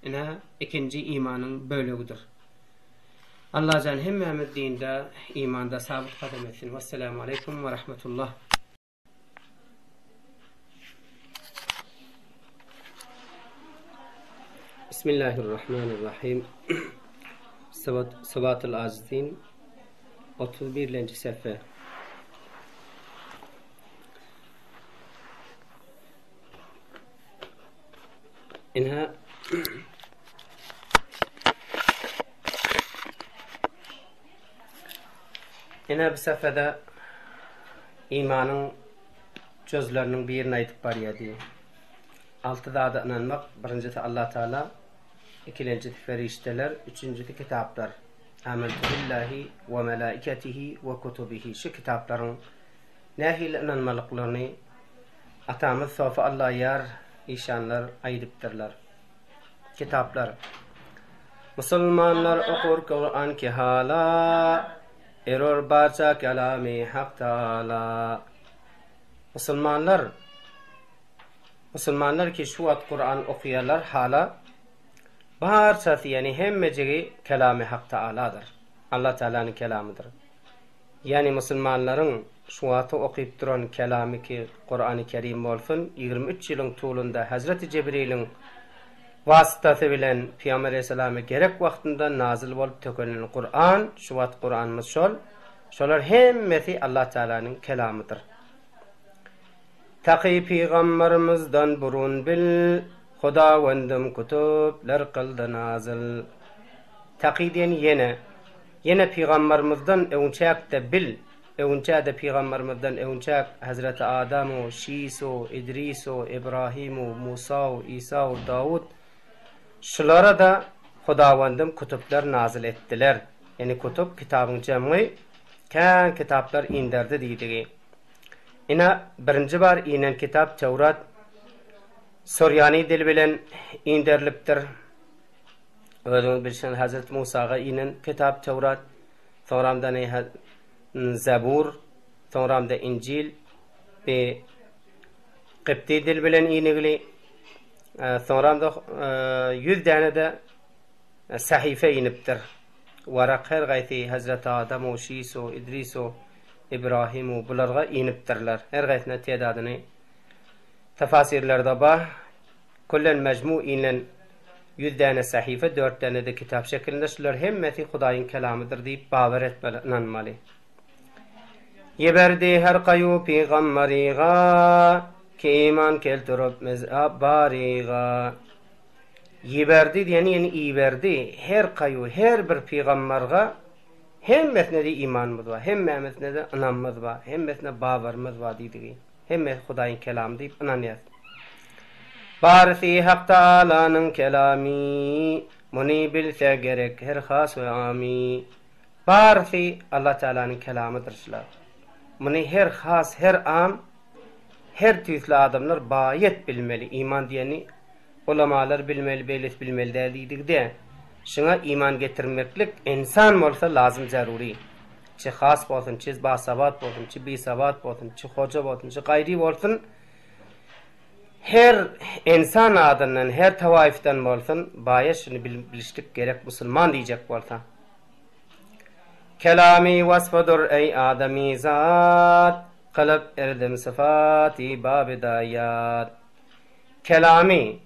ina ikinci imanın bölügidir. Allah can hemmemiz dinde, imanda sabit kadem etsin. Vesselamu aleykum ve rahmetullah. Bismillahirrahmanirrahim. Sıvat-ül Azizin 31. sayfa. İnha bu safhada imanın cözlerinin birini aytıp barýady. 6 zada inanmak, birincisi Allah Teala, ikincisi ferişteler, üçüncüsü kitaplar. Amentu billahi ve melaiketihi ve kutubihi. Şu kitapların nahil inanmalıklarını atamız sofa Allah yar işanlar aydıptırlar. Kitaplar. Müslümanlar okur Kur'an ki hala eror barça kelami hak Teala. Müslümanlar ki şu wagt Kur'an okuýarlar hala barçasy, yani hemmejigi kelami hak Teala'dır. Allah Teala'nın kelamıdır. Yani Müslümanların şu wagt okyp duran kelami ki Kur'an-ı Kerim bolsun, 23 ýylyň tulunda Hazreti Cibril'in vasıtasy bilen Peygamber Aleyhisselam'a gerek wagtynda nazil bolup tökülen Kur'an, şu wagt Kur'anymyz şolar hemmesi Allah Teala'nın kelamıdır. Taqi peygamberimizden burun bil Hudawendim kutuplar kıldı nazil. Taqi diyen yine peygamberimizden öňçäk de bil, öňçä de peygamberimizden öňçäk Hazreti Adam, Şiis, İdris, İbrahim, Musa, İsa, Davud şulara da Hudawendim kutuplar nazil etdiler. Yani kutup kitabın cem'i kan kitaplar indirdi diýdigi. Ina birinci bar inen kitap Tevrat Suryani dil bilen indirilipdir. Özüňiz bilşen Hazreti Musaga inen kitap Tevrat, soňramda Zabur, soňramda İncil ve Qibti dil bilen inigli, soňramda 100 tane de sahife inipdir. Warak her gaýty Hazreti Adam, Şiis, İdris, İbrahim bularga inipdirler. Her gaýtına tedadyny tefasirlerde ba kullen mecmu ile 100 tane sahife 4 tane de kitap şeklinde şular hemmeti Hudaýyň kelamıdır diýip bawer etmeli, inanmaly. Yeberdi her qayu peýgamberiga ki iman keltirip mezhab bariga. Yeberdi diýeni ýeni iberdi her qayu her bir peýgamberga hemmesine de imanymyz bar, hemmesine de inanmyz bar, hemmesine bawerimiz bar diýdi. Hemme Hudaýyň kelamı diýip inanýar. Barisi Hak Ta'ala'nın kelami muni bilse gerek her has ve ami. Barisi Allah Teala'nın kelamıdır şular. Muni her has, her am, her türlü adamlar bayet bilmeli. İman diýeni ulamalar bilmeli, beylet bilmeli diýdik de. Şuna iman getirmeklik insan bolsa lazım zaruri. Çi has bolsun, çi basabat bolsun, çi bisabat bolsun, çi hoca bolsun, çi gaýry bolsun. Her insan adından, her tavaiften bolsun, baýa şunu bilişlik gerek musulman diýjek bolsa. Kelami vasfadur ey adami zat, kalıp erdim sıfati babidayat. Kelami,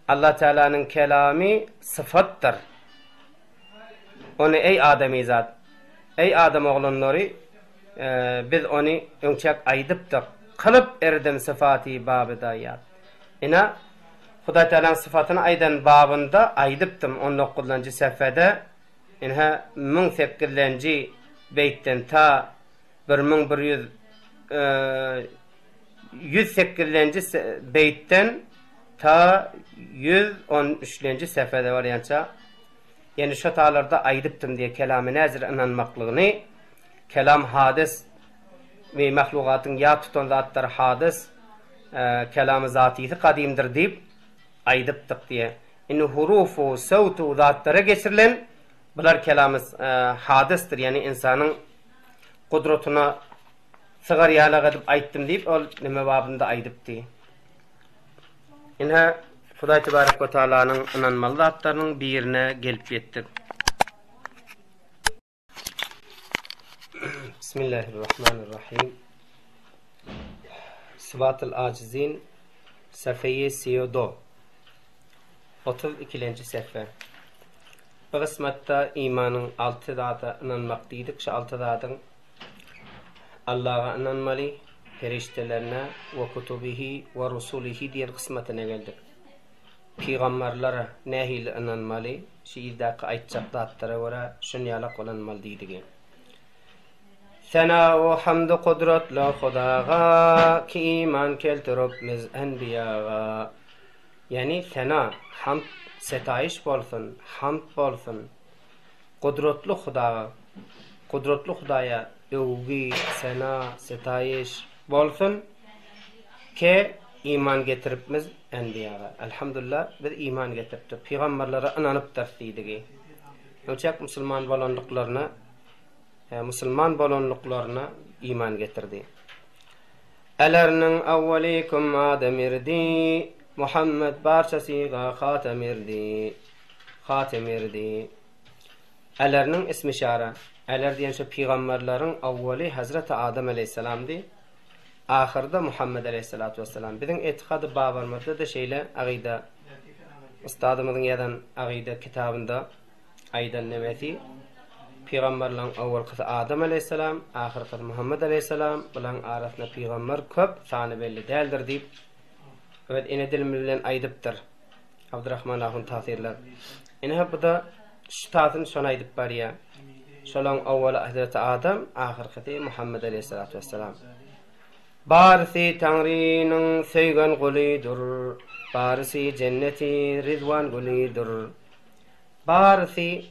Allah Teala'nın kelami sıfattır. Onu ey adami zat, ey adam oğlunları, biz onu öňçek aýdypdyk. Kalıp erdim sıfati babidayat. Ina Hudaý Teala'nın sıfatyny aýdan babında aýdypdym 19-njy sefede. Inha 1800-nji beýtden ta 1108-nji beýtden ta 113-nji sefede barýança. Yani şu talarda aýdypdym diye kelamy näzir inanmaklygyny, kelam hadis ve mahlukatyň ya tutan zatlar hadis, kelam-ı zatîsi kadimdir diýip aýdypdyk diye. Indi hurufu, savtu zatlara geçirilen bular kelam-ı hadisdir. Yani insanyň kudratyna sygar ýalag edip aýtdym diýip ol nime babynda aýdypdy. Indi Hudaý tebarek we Taalanyň inanmaly zatlarynyň birine gelip ýetdik. Bismillahirrahmanirrahim. Sıfatul acizin sefeyi siyodo 32-nji sefe. Bu kısmetta imanın 6 zata inanmak diýdik. Şu 6 zatyň Allah'a inanmaly, feriştelerine ve kutubihi ve rusulihi diýen kısmatyna geldik. Peygamberlere nähili inanmaly, şu ýerdäki aýtjak zatlara görä şunýalak inanmaly diýdik. Sana o hamd kudretli Hudaga ki iman keltirip biz enbiyaga. Yani sana hamd setayiş bolsun, hamd bolsun. Kudretli Hudaga, kudretli Hudaýa övgü, sana setayiş bolsun ki iman getiripmiz enbiyaga. Elhamdülillah biz iman getiripdik. Peygamberlere inanypdyr diýdik. Öçek musulman bolanlyklaryna musulman bolanlyklaryna iman getirdi. Elerniň awwalikum adamirdi, Muhammed barçasyga hatamirdi. Hatamirdi. Elerniň ismi şara. Eler diýen şu peygamberleriň awwaly Hazreti Adam aleyhissalamdy. Ahirde Muhammed aleyhissalatu vesselam. Biziň etikady babarmada da şeýle agida ustadymyzyň ýadan agida kitabynda aýdan nämeti Peygamberlerin awwalky Adam aleyhissalam, ahirki Muhammed aleyhissalam bilen arasynda peygamber köp sany belli däldir diýip evet ene dilim bilen aýdypdyr. Abdurrahman ahun tasirler. Ene bu da şu tasyny şonu aýdyp barýar. Şolaň awwaly Hazreti Adam, ahirki Muhammed aleyhissalatu vesselam. Barisi Tanrynyň söýgen gulydyr, barisi cenneti rizwan gulydyr. Barisi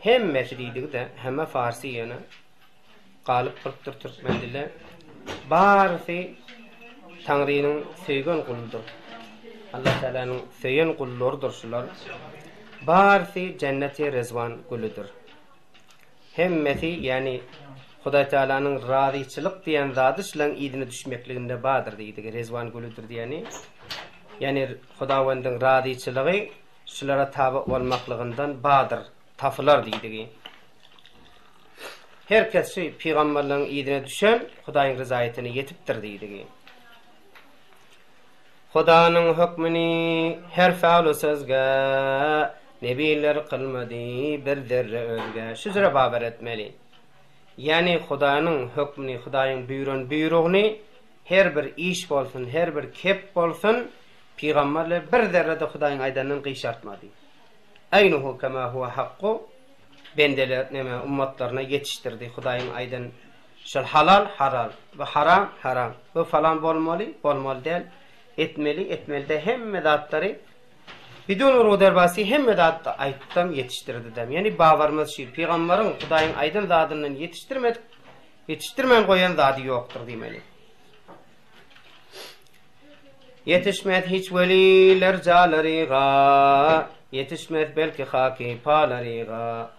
hemmesi diýdik de, hemme farsi ýöne galyp turupdyr türkmen dili. Barisi Tanrynyň söýgen gulydyr. Allah Teala'nın söýen gullardyr şular. Barisi cenneti rizwan gulydyr. Hemmesi yani Hudaý Teala'nın razyçylyk diýen zady şulan ýedine düşmekliginde badyr diýdik. Rizwan gulydyr diýeni. Yani Hudaýyň razyçylygy şulara tabi bolmaklygyndan badyr. Tafılar diýdik. Herkes şu peygamberlerin iyidine düşen Hudaýyň rızaýatyny yetipdir diýdi. Hudaňyň hukmyny her faal sözge nebiler kılmady bir zerre özge. Şu zere babar etmeli. Yani Hudaňyň hukmyny, Hudaýyň buýrugyny her bir iş bolsun, her bir kep bolsun, peygamberler bir zerre de Hudaýyň aýdandan gyşartmady. Aynuhu kema huwa haqqu bendeler neme ummatlaryna yetişdirdi Hudaýyň aýdan. Şol halal halal we haram haram. Bu falan bolmaly, bolmaly del. Etmeli de hemme zatları bidun ruderbasi hemme zatta aýtdym yetişdirdim. Yani bawarymyz şu peýgamberiň Hudaýyň aýdan zadyny yetişdirmän goýan zady ýokdur diýmeli. Yetişmez hiç veliler jalaryga, yetişmez belki haki palaryga.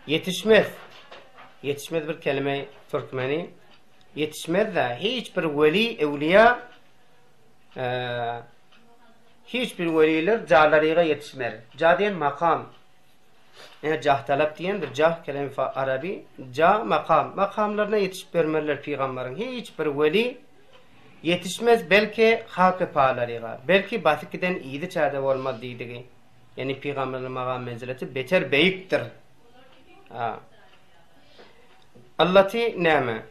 Yetişmez bir kelime türkmeni. Yetişmez de hiç bir veli evliya hiçbir veliler cahlarıga yetişmer. Cah diyen makam. Cah talep diyendir. Cah kelime Arabi. Cah makam. Makamlarına yetişip vermerler peygamberin. Hiçbir veli yetişmez belki hak-ı pahalarıga. Belki batıkiden iyidi çağda olmaz deydiği. Yani peygamberin makam menzileti beter beyiktir. Allati nâme.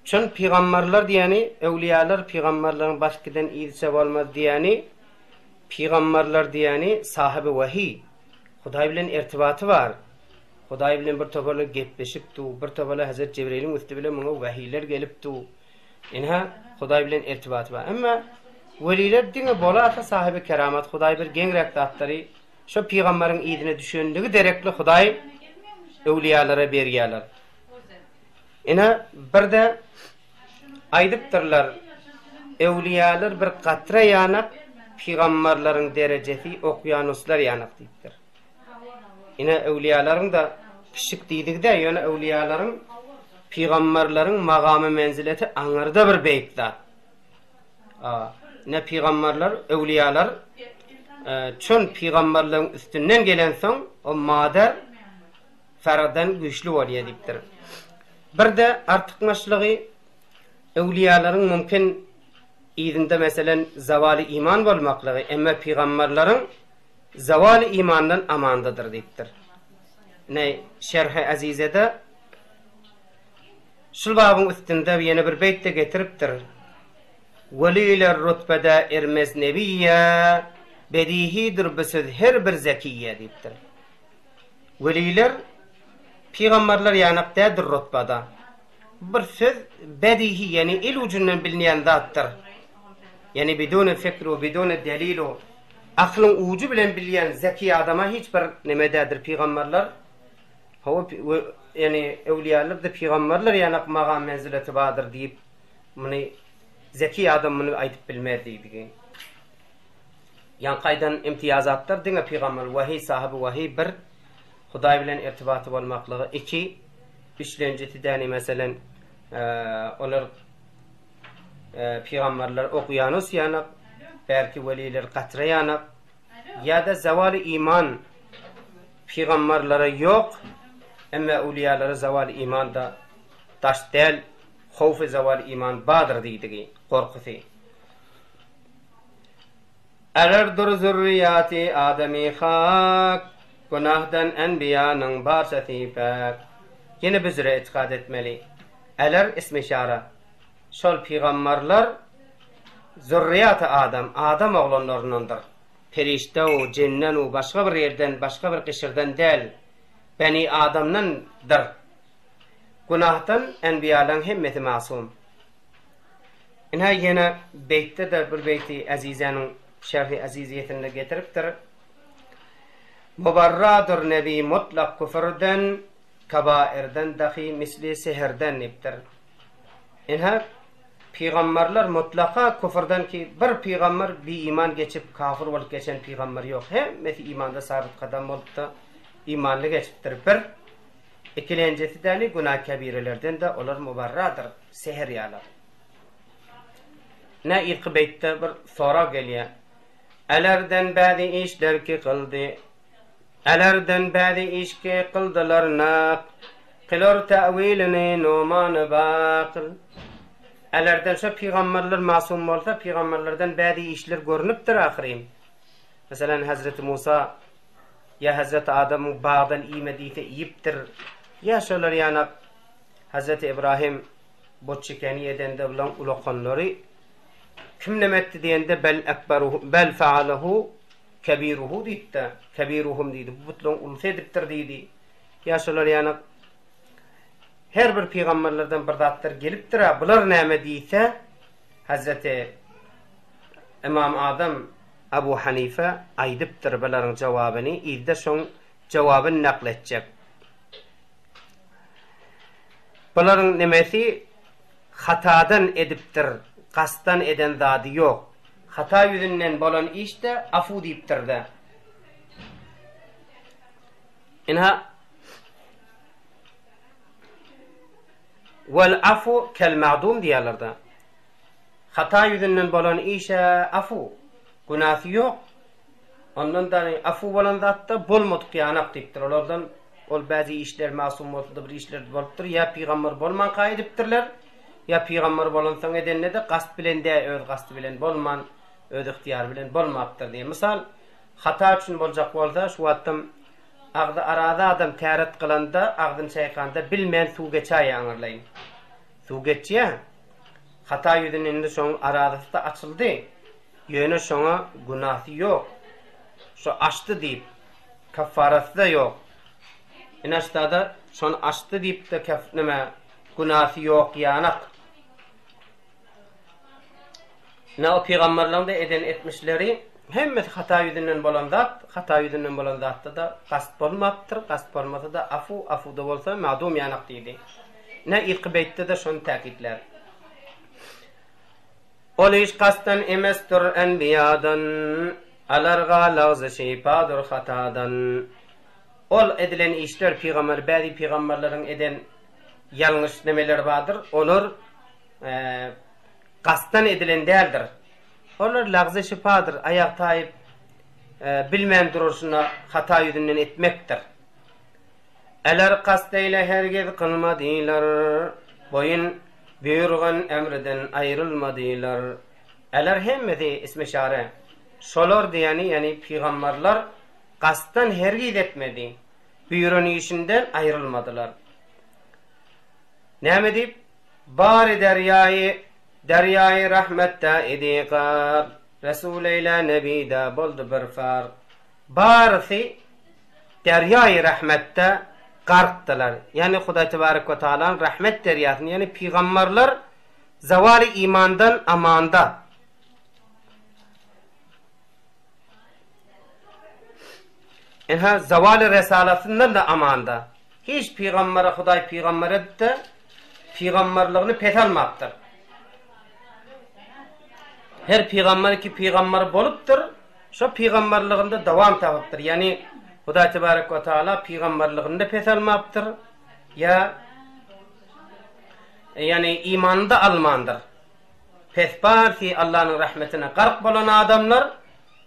Çün peygamberler diyeni, evliyalar peygamberlerin başkadan iyisi olmaz diyeni, peygamberler diyeni sahibi vahiy. Hudaý bilen irtibatı var. Hudaý bilen bir tobaly gepleşipdi, bir tobaly Hazrat Cebrail'in üstü bilen muňa vahiyler gelipdi. Enha Hudaý bilen irtibatı var. Amma weliler diňe bolata sahibi keramat Hudaý bir geňrek zatları şu peýgamberiň iyidine düşenligi derekli Hudaý evliyalara berýärler. Ena bir de aýdypdyrlar, evliyalar bir qatra ýanyp, peygamberleriň derejesi okyanuslar ýanyp diýipdir. Ena evliyalaryň da kiçik diýdigde, ýöne evliyalaryň peygamberleriň magamy menzileti aňyrda bir beýik zat. Ne peygamberler, evliyalar çün peygamberleriň üstünden gelen soň o madar faradan güýçli bolýar diýipdir. Bir de artykmaçlygy evliyalaryň mümkin ýerinde meselen zawali iman bolmaklygy, emma peygamberleriň zawali imandan amandadyr diýipdir. Ne Şerh-i Azizede şul babyň üstünde ýene bir beýtde getiripdir. Weliler rutbada ermez nebiyya bedihidir bisöz her bir zekiyye diýipdir. Weliler peygamberler ýanykdadyr rutbada. Bir söz bedihi yani il ucundan bilinýän zatdyr. Yani bidun fikr we bidun delil we aklyň ucu bilen bilýän zeki adama hiç bir nemededir peygamberler. Yani evliyalar da peygamberler ýanyk magam menzileti badyr diýip muny zeki adam muny aýdyp bilmedi diýdi. Yan qaydan imtiyazatlar diňe peygamber vahiy sahibi vahiy bir Hudaý bilen irtibaty bolmaklygy 2 üçlenjeti däni meselen olar peygamberler okyanus ýanyp, belki weliler qatra ýanyp, ýa-da zawali iman peygamberlere ýok, emma awliyalara zawali iman da taşdel, howfy zawali iman badyr diýdi, gorkusy. Alardur zurriyati adami hak günahdan enbiyanyň barçasy pak. Yine bizre etikad etmeli. Eler ismi işara. Şol peygamberler zurriyat-ı Adam oglanlaryndandyr. Perişte o, cennet o, başga bir yerden, başga bir kişirden del. Beni Adam'dandır. Günahdan enbiyaların hemmeti masum. Inha yine beytte de bir beyti Azize'nin Şerh-i Aziziyetinde getiripdir. Mubarradır nebi mutlak küfürden, kabairden dahi misli seherden niptir. Inha peygamberler mutlaka küfürden ki bir peygamber bir iman geçip kafir olup geçen peygamber yok. Hemmeti imanda sabit kadam olup da imanlı geçiptir. Bir ikilencesi dani günah kebirelerden de olar mubarradır, seher yalar. Ne ilk beytte bir soru geliyor. Elerden bazı işler ki kıldı. Elerden bazı iş ki kıldılar nak. Kılır tevilini numanı bakıl. Elerden şu peygamberler masum olsa peygamberlerden bazı işler görünüptür ahirim. Mesela Hazreti Musa ya Hazreti Adem'in bağdan iymediyse iyiptir. Ya şolar yani Hazreti İbrahim botçikeni edende ulan uloqonları kim nemetti diyende bel ekberuhu bel faalahu kebiruhu ditti. Kebiruhum dedi. Butlun ulus ediptir dedi. Ya şolar yani her bir peygamberlerden bir zatlar geliptir. Bular näme diýse Hazreti İmam Adem Abu Hanife aydıptır buların cevabını. İlde şoň cevabını nakletjek. Buların nemesi hatadan ediptir. Kastan eden zady ýok. Hata yüzünden bolan işte afu diýipdir de. İnha vel afu kel ma'dum diýerler. Hata yüzünden bolan işe afu, günahı ýok. Ondan da afu bolan zatda bolmadyk ýanak diýipdir. Olardan ol bazı işler masum boldy, bir işler bolupdyr. Ya peygamber bolman gaýdypdyrlar, ya peygamber bolan soň edenne de gast bilen de öz gasty bilen bolman, öz ihtiýar bilen bolmapdyr diýe. Misal, hata üçin boljak bolsa, şu wagtym agda arada adam täret kılanda, agdyn çaýkanda bilmeýän suw geçäýär aňyrlaýyn. Suw geçýär. Hata yüzünden de şoň aradasy açyldy. Ýöne şoňa günahı ýok. Şu açdy diýip kafarasy da ýok. Enaştada şonu açdy diýip de näme günahı ýok ýanak. Ne peygamberler de eden etmişleri hemme hata yüzünden bolan zat, hata yüzünden bolan zatda da gast bolmapdyr, gast bolmasa da afu da bolsa ma'dum ýanak diýdi. Ne ilk beytte de şonu täkitler. Ol iş kastan emestir enbiyadan, alarga lagzy şeýpadyr hatadan. Ol edilen işler peygamber, bazı peygamberlerin eden yanlış nemeler vardır. Olur kastan edilen değildir. Olur lagzy şeýpadyr, aýak taýyp bilmän duruşuna hata yüzünden etmektir. Eler kasteyle hergiz kılmadylar, boyun buyurgan emreden ayrılmadylar. Eler hemmeti ismi şare. Şolar diýeni yani peygamberler kastan hergiz etmedi. Buyuran işinden ayrılmadılar. Näme diýip? Bari deryayı rahmette idiqar. Resul ile nebide boldu bir far. Barisi deryayı rahmette garktılar. Yani Hudaý Tebarek ve Taala'nın rahmet deryasyny, yani peygamberler zawali imandan amanda. Enha zawali resalatynyň da amanda. Hiç peygambere Hudaý peygambere de peygamberligini pes almapdyr. Her peygamber ki peygamber bolupdyr, şo peygamberliginde dawam tapypdyr. Yani Hudaý Tebarek ve Taala peygamberliginde pes almapdyr. Ya yani imanda almandyr. Pesparti Allah'ın rahmetine gark bolan adamlar,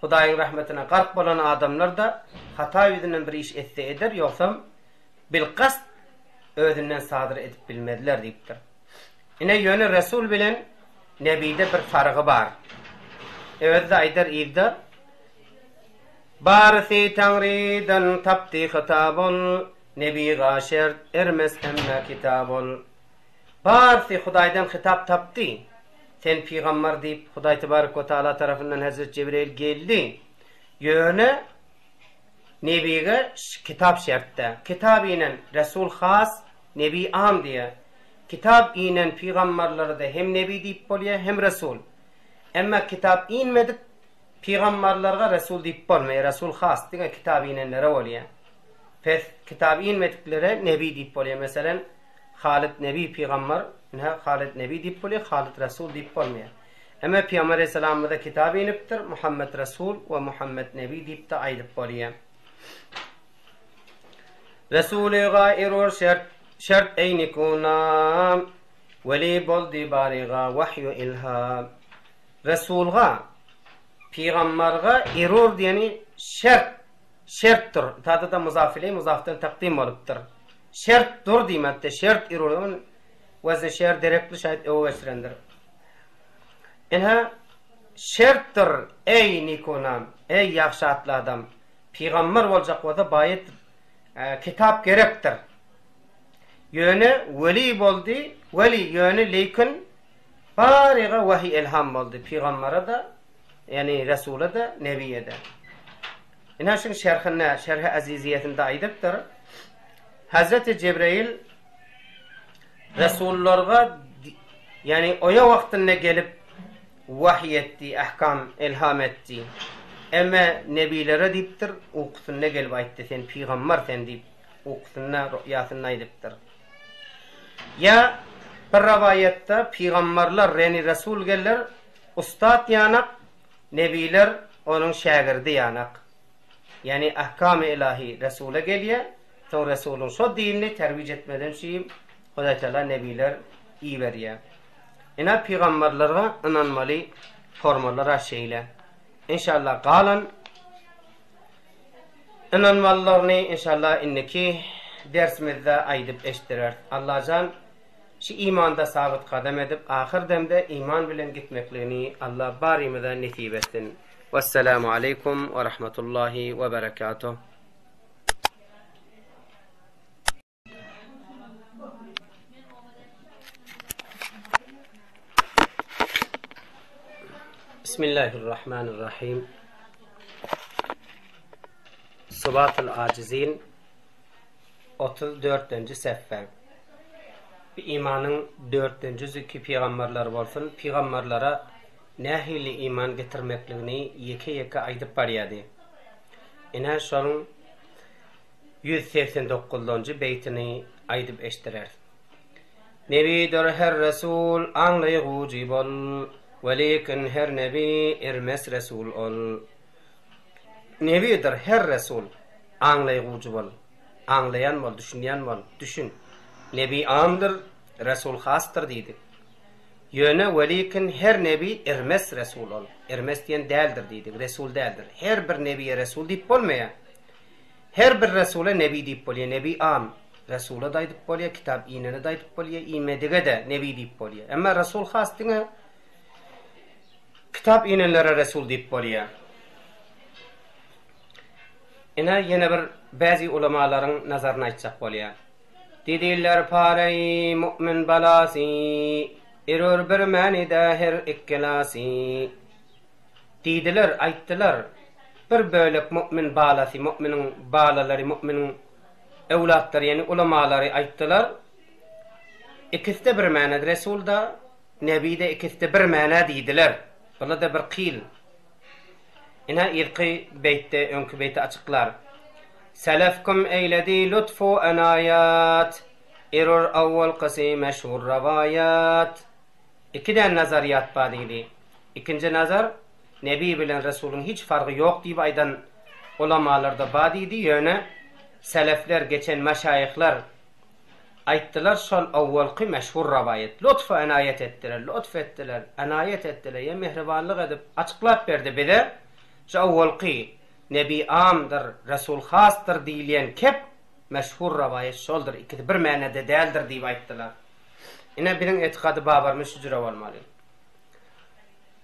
Hudaýyň rahmetine gark bolan adamlar da hata yüzünden bir iş etse eder, ýoksa bilqast özünden sadyr edip bilmediler diýipdir. Ine ýöne Resul bilen Nebide bir farky bar. Evet de aýdar ýerde barisi Tanrydan tapdy hitabol, Nebi gaşer ermes emme kitabol. Barisi Hudaýdan hitap tapdy. Sen peygamber diýip Hudaý Tebarek we Taala tarapyndan Hazret Jibril geldi. Ýöne Nebige kitap şertde. Kitap inen Resul has, Nebi am diye. Kitap inen peygamberlerde hem Nebi diýip bolýar hem Resul. Emma kitap inmedik peygamberlerge Resul diýip bolmaýar. Resul has diýen kitap inenlere bolýar. Pes kitap inmediklere Nebi diýip bolýar. Meselen Halid Nebi peygamber, Halid Nebi diýip bolýar, Halid Resul diýip bolmaýar. Emma Peygamber aleyhissalamda da kitap inipdir, Muhammed Resul we Muhammed Nebi diýip de aýdyp bolýar. Resul-i gairur şert eyni kunam, veli boldi bariga vahyu ilham. Resulga, Peygamberga error diyeni şerttir. Tadı da muzafile, muzaftan takdim oluptur. Şerttir diýmekde, şert errorun wezn şer direktli şahit o vesrendir. Enha şerttir ey nikonam, ey yaxşı atlı adam. Peygamber bolacak wada bayit kitap gerektir. Yöne veli boldy, veli yöne lekin bariga vahiy ilham boldy. Peygambere da, yani Resul'e de, Nebiye de. Ina şun şerh-i aziziyetinde aydıptır. Hazreti Cebrail Resullarga yani oya vaktinde gelip vahiy etti, ahkam ilham etti. Ama nebilere diptir, okusunna gelip aytti sen peygamber sen dip okusunna rüyasına aydıptır. Ya bir rivayette peygamberler yani Resul geller ustad yanak, nebiler onun şagirdi yanak. Yani ahkam-ı ilahi Resul'e geliye, son Resul'un şu dinini tervic etmeden şeyim Huda Teala nebiler iyi veriyor. Ina peygamberlere inanmalı formalara şeyle. İnşallah galan inanmalarını inşallah inneki dersimizde aydıp eştirer. Allah'can şu imanda sabit kadem edip ahir demde iman bilen gitmekliğini Allah barimizden nesip etsin. Vesselamu aleykum ve rahmetullahi ve berekatuh. Bismillahirrahmanirrahim. Sıbat-ül Acizin 34. seffer. Bir imanın 4. zükü peygamberler olsun. Peygamberlere nehili iman getirmekliğini yeke aydıp baryadı. İna şonun 189. beytini aydıp eştirer. Nebidir her Resul anlayğuci bol. Velikin her nebi ermes Resul ol. Nebidir her Resul anlayğucu bol. Anlayan bol, düşünen bol. Düşün. Nebi amdır, Resul hastır dedi. Yöne velikin her nebi ermes Resul ol. Ermes diyen değildir dedi. Resul değildir. Her bir nebiye Resul deyip olmaya. Her bir Resul'e nebi deyip olaya. Nebi am. Resul'e da deyip olaya. Kitap inene da deyip olaya. İmedige de nebi deyip olaya. Ama Resul hastına kitap inenlere Resul deyip bolýar. Ina yine bir bazı ulamaların nazarına açsak bolýar. Dediler parey mümin balası, erör bir manida her ikkilasi. Dediler, ayttılar, bir bölük mümin balası, müminin balaları, müminin evlatları yani ulamaları ayttılar. İkisi de bir manada Resul da, Nebi de ikisi de bir manada dediler. Bula da bir qil. Ina ilqi beytte, önkü beytte açıklar. Selefkum eyledi lütfu enayat. Erur avval qisi meşhur ravayat. İkiden nazariyat badili. İkinci nazar, Nebi bilen Resul'un hiç farkı yok deyip aydan ulamalarda badiydi. Yöne selefler geçen meşayihler ayttılar şol avvalki meşhur ravayet. Lütfu enayet ettiler, lütfettiler, enayet ettiler. Ya mehribanlık edip açıklap verdi bize. Şu avvalki Nebi amdır, Resul hastır diyen kep meşhur ravayet şoldur. İkisi bir manada değildir deyip ayttılar. Ina birinin etikadı babarmış şücre olmalı.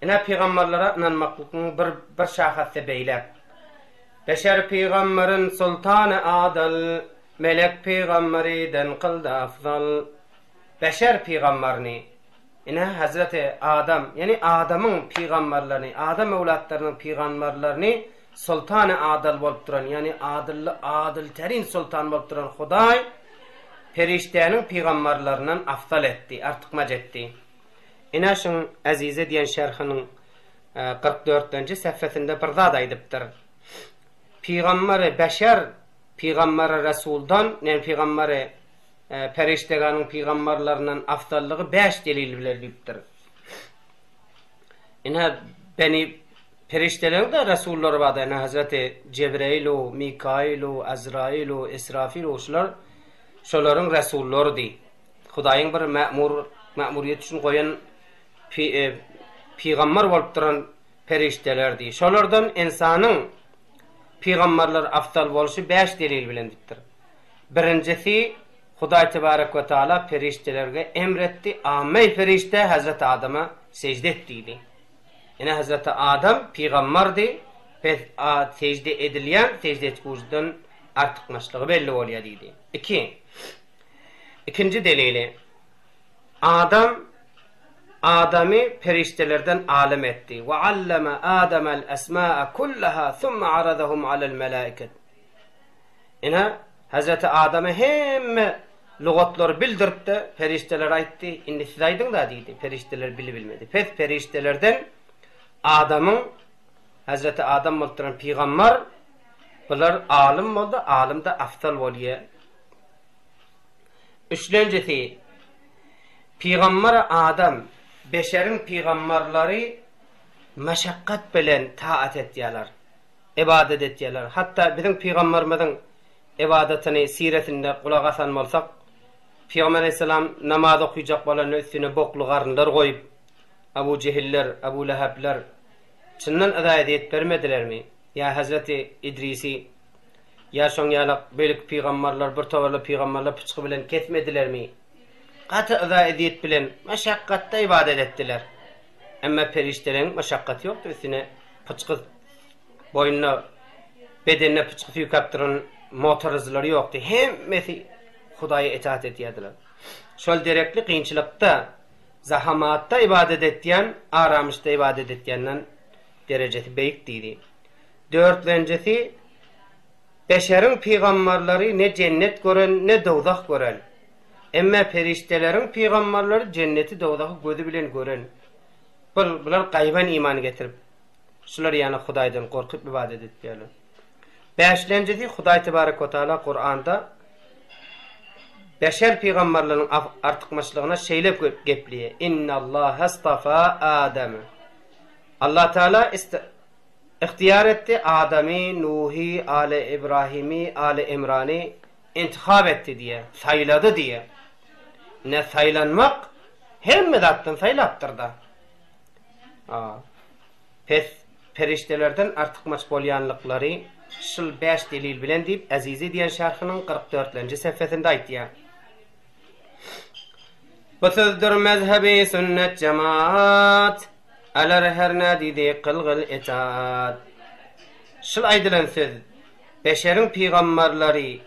Ina peygamberlere inanmaklıkın bir şahası beylek. Beşer peygamberin sultanı adil, melek peygamberiden kıldı afzal. Beşer peygamberini, ina Hazreti Adam, yani Adam'ın peygamberlerini, Adam evlatlarının peygamberlerini sultanı adil bolup duran, yani adil terin sultan bolup duran Huday, periştenin peygamberlerinden afzal etti, artıkmac etti. Ina şun azize diyen şerhinin 44. sefesinde bir zat aydıptır. Peygamberi beşer, Peygamberi Resul'dan, yani Peygamberi perişteganın peygamberlerinden afdallığı 5 delil bilerliktir. Ina beni periştelerin de Resuller vardı. Yani Hazreti Cebrail, Mikail, Azrail, İsrafil, şoların Resullerdi. Hudayın bir ma'muriyet için koyan peygamber bolup duran periştelerdi. Şolardan insanın peygamberler afdal boluşu 5 delil bilen dipdir. Birincisi Hudaý tebarek we taala periştelerge emretti. Amme perişte Hazreti Adam'a secde etdi. Ene Hazreti Adam peygamberdi. Secde edilýän secde etgüçden artykmaçlygy belli bolýar diýdi. 2. İkinci delili Adam'ı periştelerden alem etti. Ve allama Adam'el esma'a kullaha thumma aradahum alel melaiket. Ina Hazreti Adam'a hem lügatlar bildirdi, perişteler aytdı. Indi siz aydın da deydi. Perişteler bilmedi. Periştelerden Hazreti Adam bolduran peygamber, bular alim boldu, alim da afdal bolýar. Üçüncüsü Peygamber Adam beşerin peygamberleri meşakkat bilen taat etdiler. İbadet etdiler. Hatta bizim peygamberimizin ibadetini, siretinde kulak asan bolsak, Peygamber Aleyhisselam namaz okuyacak bolan üstüne boklu garınlar koyup, Abu Cehiller, Abu Lehabler çından eda edip vermediler mi? Ya Hazreti İdris'i, ya şoň ýalak belik peygamberler, bir towarly peygamberler pıçky bilen kesmediler mi? Gaty eda edip bilen meşakkatda ibadet etdiler. Emma periştelerin meşakkaty ýokdy, üstüne pıçky boynuna, bedenine pıçky ýükapdyran motorzlary ýokdy. Hemmesi Hudaýa itaat etýärdiler. Şol derekli kynçylykda, zahamatda ibadet etýän, aramışda ibadet etýänden derecesi beýik diýdi. Dörtlencesi beşerin peygamberleri ne cennet gören ne dowzak gören. Emma periştelerin peygamberleri cenneti dowzaky gözü bilen gören. Bular gaýban iman getirip, şular ýani Hudaýdan gorkup ibadet etýärler. Beşlencesi Hudaý tebarek we taala Kur'anda beşer peygamberlerin artykmaçlygyna şeýlep gepliýär. İnnallaha istafa Adem. Allah Teala ihtiyar etti Adem'i, Nuh'i, Ale İbrahim'i, Ale İmran'i intihab etti diye, sayladı diye. Ne saylanmak hem medattan saylattır da. Periştelerden artykmaç bolýanlyklary şul 5 delil bilen diýip Azizi diýen şerhiniň 44-nji sefhesinde aýtdy. Bu sözdür mezhebi sünnet cemaat. Alar her nadidi kılgıl itaat. Şul aýdylan söz beşerin peygamberleri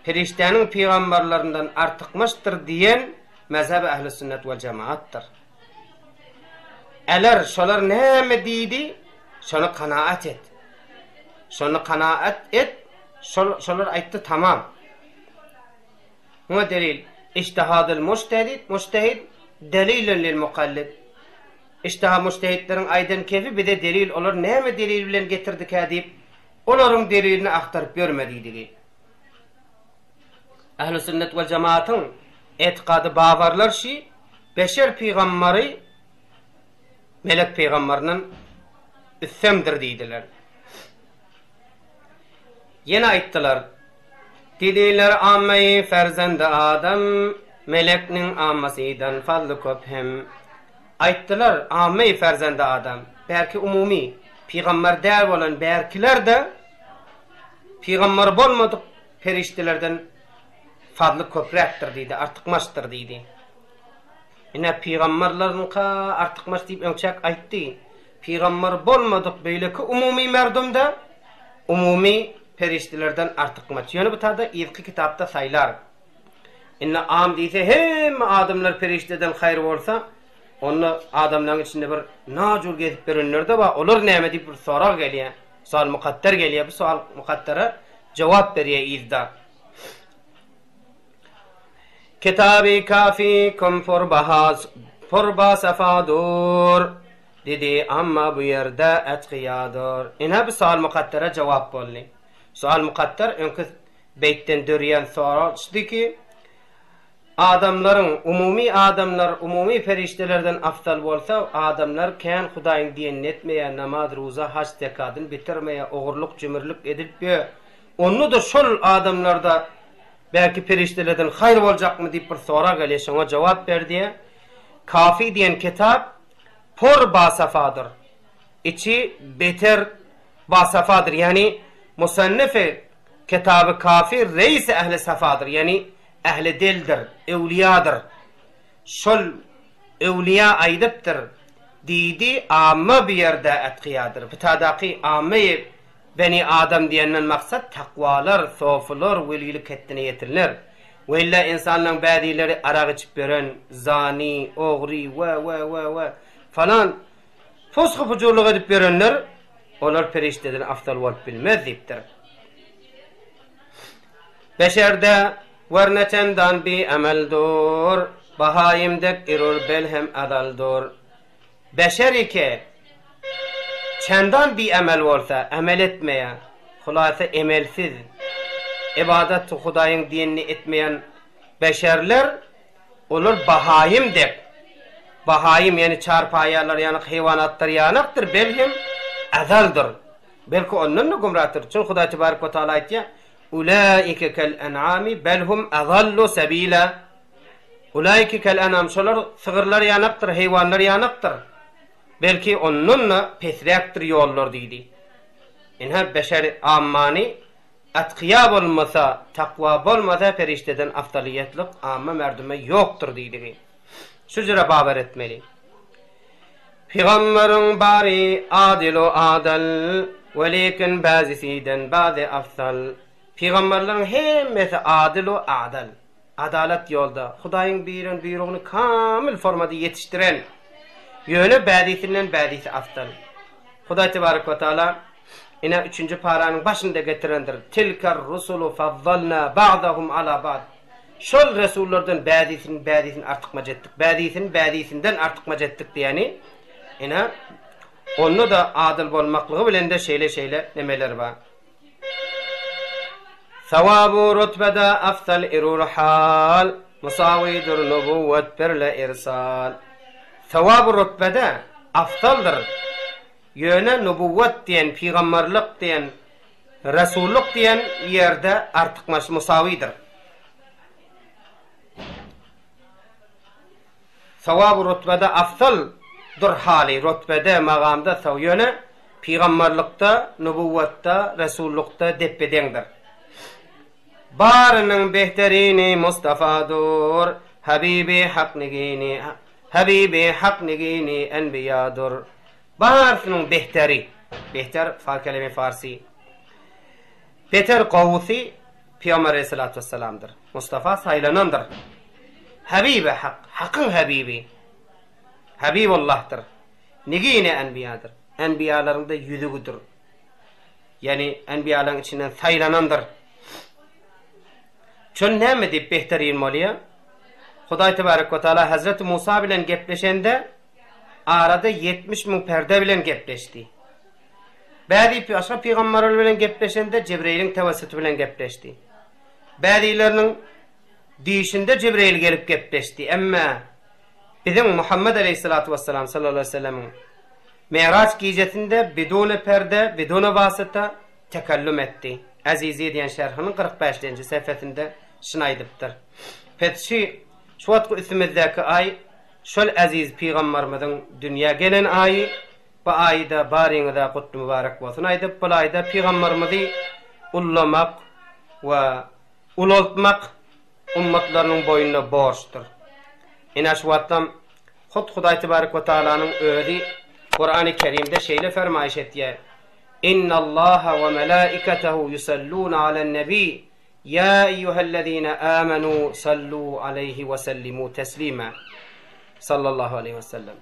periştenin peygamberlerinden artykmaçdyr diýen mezhep ehli sünnet we cemaatdyr. Alar şolar näme diýdi? Şonu kanaat et. Şonu kanaat et. Şolar aýtdy tamam. Bu delil İçtihadul mujtehid delilun lil muqallid. İçtihad mujtehidlerin aýdan kefi bir de delil olar näme delil bilen getirdik ha diýip olaryň delilini aktaryp görmediýdi. Ahl-i sünnet we cemaatyň etikady bawarlar şi beşer peýgamberi melek peýgamberiniň üstemdir diýdiler. Ýene aýtdylar Didiler ammeyi ferzende Adam, meleknin ammasıydan fazla köp hem. Aýtdylar ammeyi ferzende Adam. Belki umumi, peygamber däl bolan belkiler de peygamber bolmadyk periştelerden fazla köprekdir diýdi, artykmaçdyr diýdi. Ine peygamberleriň artykmaç diýip öňçek aýtdy. Peygamber bolmadyk beýleki umumi merdumda umumi periştelerden artykmaç. Yani bu taada ilki kitapta saylar. Inna am diýse hem adamlar perişteden haýr bolsa, onu adamlaryň içinde bir najur gezip berenlerde ba, olar näme diýip bir sorak gelýär. Sual muqaddar gelýär. Bu sual muqaddara jawap berýär izda. Kitab-ı kafi kum furba safadur dedi amma bu yerde etqiyadur. Ina bu sual muqaddara jawap boldy. Sual muqaddar öňkü beýtden dörýän soraşdy ki adamlar umumi feriştelerden afdal bolsa adamlar kän Hudaýyň diýenini etmeýän namaz, roza, haç, zekatyny bitirmeýän, ogurluk, jümirlik edip onu da şol adamlarda belki feriştelerden haýr boljakmy diýip bir sorak gelýär. Şoňa jawap berdi. Kafi diýen kitap por basafadır. İçi beter basafadır. Yani musannif-i kitabı kafir reis ehli safadır. Yani ehli dildir, evliyadır. Şol evliya aydıptır. Didi amma bir yerde etkiyadır. Bitadaki ammeyi Beni Adam diyenden maksat takvalar, sofular, velilik ettiğine yetirinler. Ve illa insanların badileri arak içip veren, zani, oğri, ve falan fosku fucurluk edip verenler, onlar perişteden aftal olup bilmez deyiptir. Beşerde verneçendan bir emeldur, bahayimdek irur belhem adaldur. Beşer ike çendan bir emel olsa, emel etmeye, hulasa emelsiz, ibadet Hudayın dinini etmeyen beşerler olur bahayimdek. Bahayim yani çarpayalar yanık, hayvanatlar yanıktır, belki azaldır. Belki onunla gumrahtır. Çünkü Huday Tebarek ve Teala ayet ya, ulaike kel en'ami belhum azallu sebila. Ulaike kel en'am, şolar sığırlar yanıktır, hayvanlar yanıktır. Belki onunla pesrektir yollar dedi. İnha beşer ammani atqiya olmasa, takva olmasa perişteden aftaliyetlik amma merdüme yoktur dedi. Şucura babar etmeli. Peygamberin bari adilu adal, velikin bazisiden bazı afsal. Peygamberlerin hemmesi adilu adal. Adalet yolda, Hudayın buyruğunu kamil formada yetiştiren, yönü badisinden badisi aftal. Huday Tebarek ve Teala ina 3. paranın başında getirendir. Tilkar rusulu fazzalna ba'dahum ala ba'd. Şol resullerden badisini artıkmac ettik. Badisinden artıkmac ettik diyeni. Ina onu da adil olmaklığı bilen de şeyle nemeler var. Sevabu rutbeda afsal irur hal, musavidur nubuvvet perle irsal. Sevabu rutbeda afsaldır. Yöne nubuvvet diyen, peygamberlik diyen, resulluk diyen yerde artık musavidir. Sevabu rutbeda afsaldır hali, rutbede, magamda, yöne peygamberlikte, nubuvvette, resullukta deppedendir. Barının behterini Mustafa'dur, Habibi hak negini enbiyadur. Baharının behteri, behter kelime Farsi. Beter kavsi Peygamber Aleyhisselatü Vesselam'dır. Mustafa saylanandır. Habibi hak, hakkın habibi. Habibullah'tır. Negini enbiyadır. Enbiyaların da yüzüdür. Yani enbiyaların içinden saylanandır. Çön ne deyip behterin moliya? Huday Tebarek ve Teala Hazreti Musa bilen gepleşende arada 70.000 perde bilen gepleşti. Başka peygamberler bilen gepleşende Cibril'in tevessütü bilen gepleşti. Bazılarının deyişinde Cibril gelip gepleşti. Ama bizim Muhammed Aleyhisselatü Vesselam sallallahu aleyhi ve sellem'in Miraç gecesinde bidon perde, bidon vasıta tekellüm etti. Azizi diyen şerhinin 45. sayfasında şınaydıptır. Petşi şu vatku ismizdeki ay şol aziz peygamberimizin dünya gelen ayı, bu ayda barinize kutlu mübarek olsun aydıp, bu ayda peygamberimizi ullamak ve uloltmak ummatlarının boynuna borçtur. İna şu vattam Huday Tebarek ve Teala'nın özü Kur'an-ı Kerim'de şeyle fermayış ettiye. İnna Allaha ve melaiketehu yusalluna alen nebi ya eyyühellezine amenu sallu aleyhi ve sellimu teslima sallallahu aleyhi ve sellem.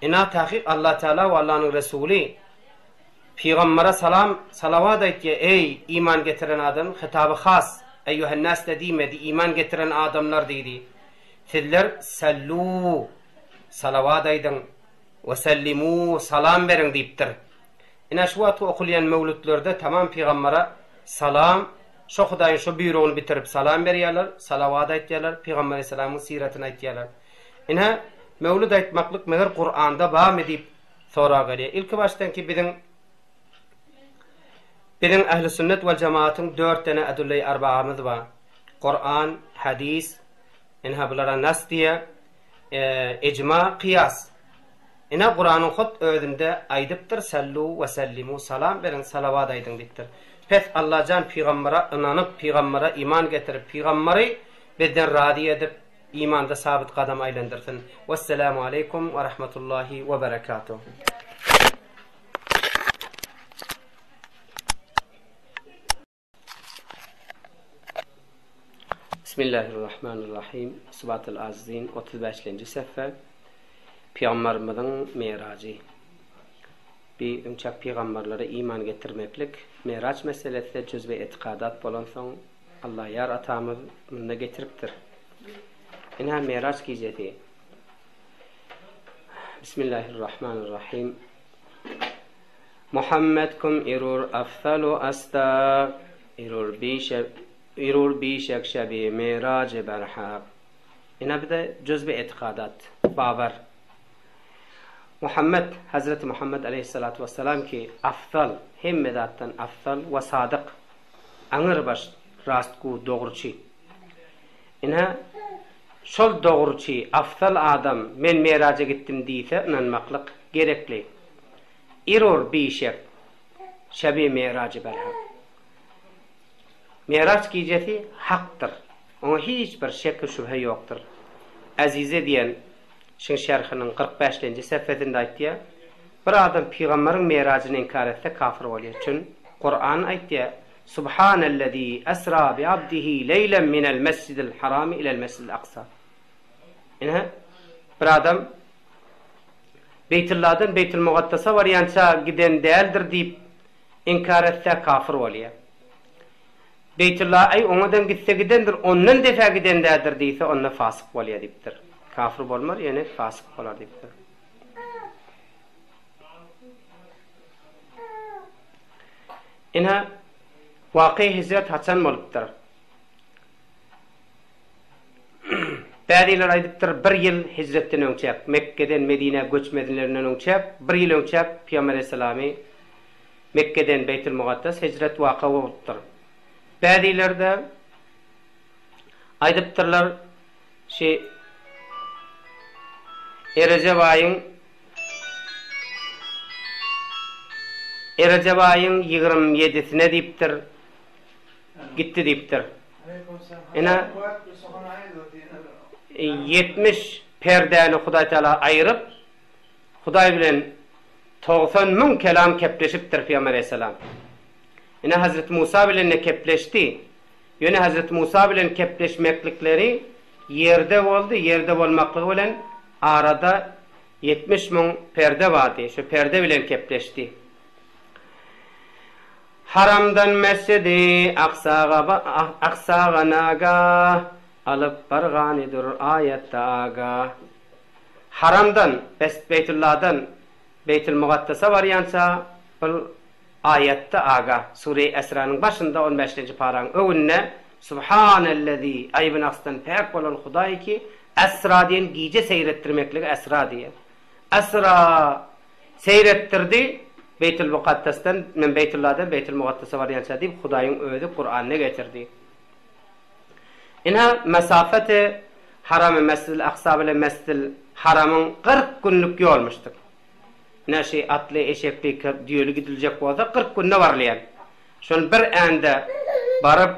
İna tahkik Allah Teala ve Allah'ın Resulü Peygamber'e salavat ettiye. Ey iman getiren adam, hitabı khas eyyühennas dediğimedi, iman getiren adamlar dedi. Sizler sallu salavat edin ve sellimu salam verin deyiptir. İna şu vatı okuyan mevlütlerde tamam Peygamber'e salam, şu Hudayın şu buyruğunu bitirip salam veriyorlar, salavat ettiyorlar, Peygamber Aleyhisselam'ın siretini ettiyorlar. İna mevlüd etmaklık meğer Kur'an'da bağım edip sonra geliyor. İlk baştan ki bizim ehl-i sünnet ve cemaatın 4 tane edulleyi arba'amız var. Kur'an, hadis, inha bunlara nas diye, icma, kıyas. Ina Kur'an'ın hut özünde aydıptır sallu ve sellimu salam verin salavat aydın diptir. Pes Allah can peygambara inanıp peygambara iman getirip peygamberi bizden radi edip imanda sabit kadam aylandırsın. Vesselamu aleykum ve rahmetullahi ve berekatuhu. Bismillahirrahmanirrahim. Sıbat-ül Azizin 35. səhifə Peygamberimizin Miracı. Bir ümçak peygamberlere iman getirmeklik Miraç meselesinde cüz-i etikadat bolan son Allah yar atamız bunu getiriptir. İnha Miraç gecesi. Bismillahirrahmanirrahim. Muhammed kum irur afsalu asta irur bişek şebi Miracı berhaq. İnha bir de cüz-i etikadat bavar. Muhammed, Hazreti Muhammed aleyhissalatu vesselam ki afdal, hemmedattan afdal ve sadık, anır baş, rastku, doğruçi. İnha, şol doğruçi, afdal adam, men meraca gittim deyse, inanmaklık gerekli. İror bişek, şebi meracı berhak. Meraç gecesi haktır. Ona hiçbir şekil şüphe yoktur. Azize diyen, Şin şerhinin 45-ci səhifəsində aytdı. Bir adam peyğamberin miracını inkar etse kafir oluyor. Çünkü Kur'an aytdı. Subhanellezî esra bi abdihi leylen minel mescidil harami ilel mescidil aqsa. Yani bir adam Beytullah'dan Beytül Muqaddas'a varyança giden değildir deyip inkar etse kafir oluyor. Beytullah ay ondan gitse gidendir, ondan defa giden değildir deyse onunla fasık oluyor deyiptir. Kafir bolmar, yani fasık bolar deyiptir. İnha vaqi hicret haçan bolupdir. Bädiler aýdypdyr 1 ýyl hicretden öňçäk, Mekke'den Medine göçmedilerden öňçäk, 1 ýyl öňçäk Peygamber Aleyhissalamy Mekke'den Beytül Muqaddas hicret waqa bolupdyr. Bädiler de aýdypdyrlar Recep ayın 27'sine deyiptir. Gitti deyiptir. Ina 70 perdeni Huday Teala ayırıp Huday bilen 90.000 kelam kepleşiptir Peygamber Aleyhisselam. Ina Hazreti Musa bilen ne kepleşti? Yani Hazreti Musa bilen kepleşmeklikleri yerde oldu, yerde olmaklığı bilen arada 70.000 perde vardı. Şu perde bilen kepleşti. Haramdan mescidi aksağa naga alıp barganidur ayette aga. Haramdan Beytullah'dan Beytül Muqaddas'a varyansa bu ayette aga. Sure-i Esra'nın başında 15. paranın övünne Subhanellezî aybın aksdan pek olan Huday ki Esra diyen gece seyrettirmeklik Esra diye. Esra seyrettirdi Beytül Muqaddas'tan, men Beytullah'dan Beytül Muqaddas'a varyansa deyip Huday'ın özü Kur'an'ını getirdi. İnha mesafeti Haram-ı Mescid-i Aksa ile Mescid-i Haram'ın 40 günlük yol olmuştuk. Ne şey atlı, eşekli, düğülü gidilecek olsa 40 günde varlayan. Şunu bir anda barıp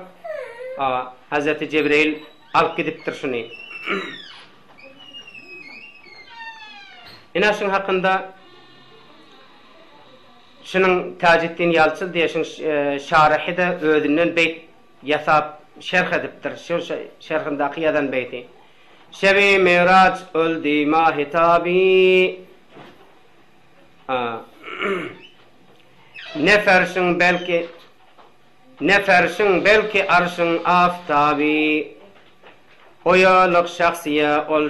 Hazreti Cebrail alıp gidiptir şunu. İna şun hakkında şunun Taceddin Yalçıl diye şun şarihi de özünden beyt yasap şerh ediptir. Şu şerhindaki yadan beyti. Şebi Miraç öldü mahitabi neferşin belki arşın aftabi oyalık şahsiye ol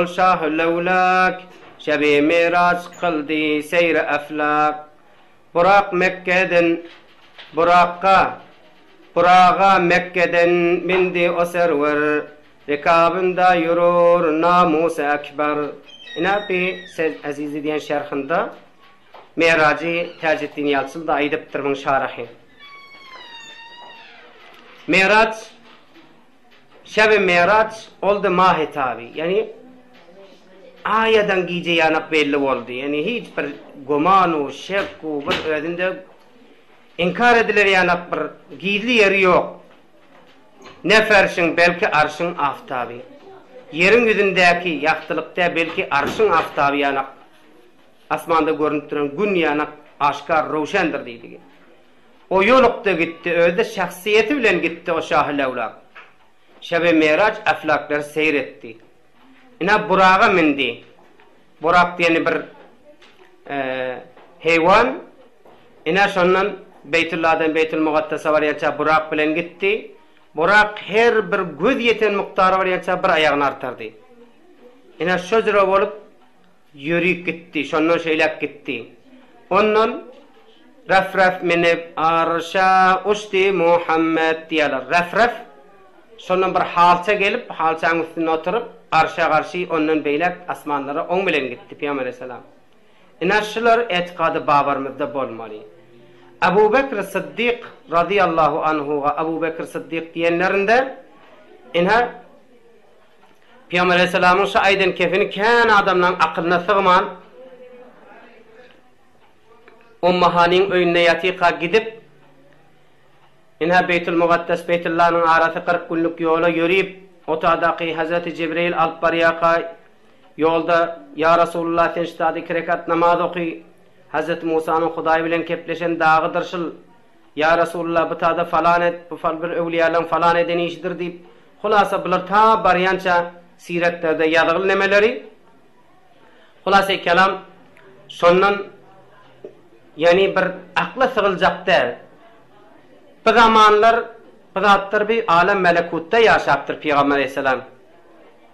şahı levlak şebi Miraç kıldı seyre eflak Burak Mekke'den Burağa Mekke'den bindi o server rekabında yürür namus-ı ekber. İna bir azizi diyen şerhinde Miracı Taceddin Yalçıl da aydıptır bunun şarahi. Miraç şebi Miraç oldu mahitabi. Yani ayadan giyce yanak belli oldu. Yani hiç bir gomanu, şekku, bir ödünde inkar edilir yanak bir giyli yeri yok. Ne ferşin belki arşın aftabı. Yerin yüzündeki yaktılıkta belki arşın aftabı yanak. Asmanda görünüp duran gün yanak aşkar roşendir deydi. O yolukta gitti, öyle şahsiyeti bilen gitti o Şah-ı Levlak. Şebe Meraç aflakları seyretti. İna burağa mindi. Burak diyeni bir heyvan. İna şondan Beytullah'dan Beytül Mugaddes'e var yanca Burak bilen gitti. Burak her bir göz yeten miktarı var yanca bir ayağını artardı. İna şözüre olup yürüyüp gitti. Şondan şeylek gitti. Ondan ref minip arşa uçti Muhammed diyorlar. Ref sondan bir halça gelip halçanın üstüne oturup arşa karşı ondan beylek asmanlara on bilen gitti Peygamber Aleyhisselam. İnaşçılar etikadı babarımızda bolmalı. Ebu Bekir Sıddık radıyallahu anhu ve Ebu Bekir Sıddık diyenlerinde inha Peygamber Aleyhisselam'ın şu aydın kefini kan adamdan akılına sığman Ummahanin öyünne yatika gidip inha Beytül Mugaddes Beytullah'ın arası 40 günlük yola yürüyüp otadaki Hazreti Cibril alıp bariyaka yolda ya Resulullah sen ştada 2 rekat namaz oku. Hazreti Musa'nın Huday bilen kepleşen dağıdır şıl. Ya Resulullah bu tada falan et, bu fal bir evliyalan falan eden işidir deyip hulasa bular ta bariyança siretlerde yazılı nemeleri. Hulasa kelam sondan yani bir akla sığılacak der. Bu zamanlar bu bir alem melekutta yaşaptır Peygamber Aleyhisselam.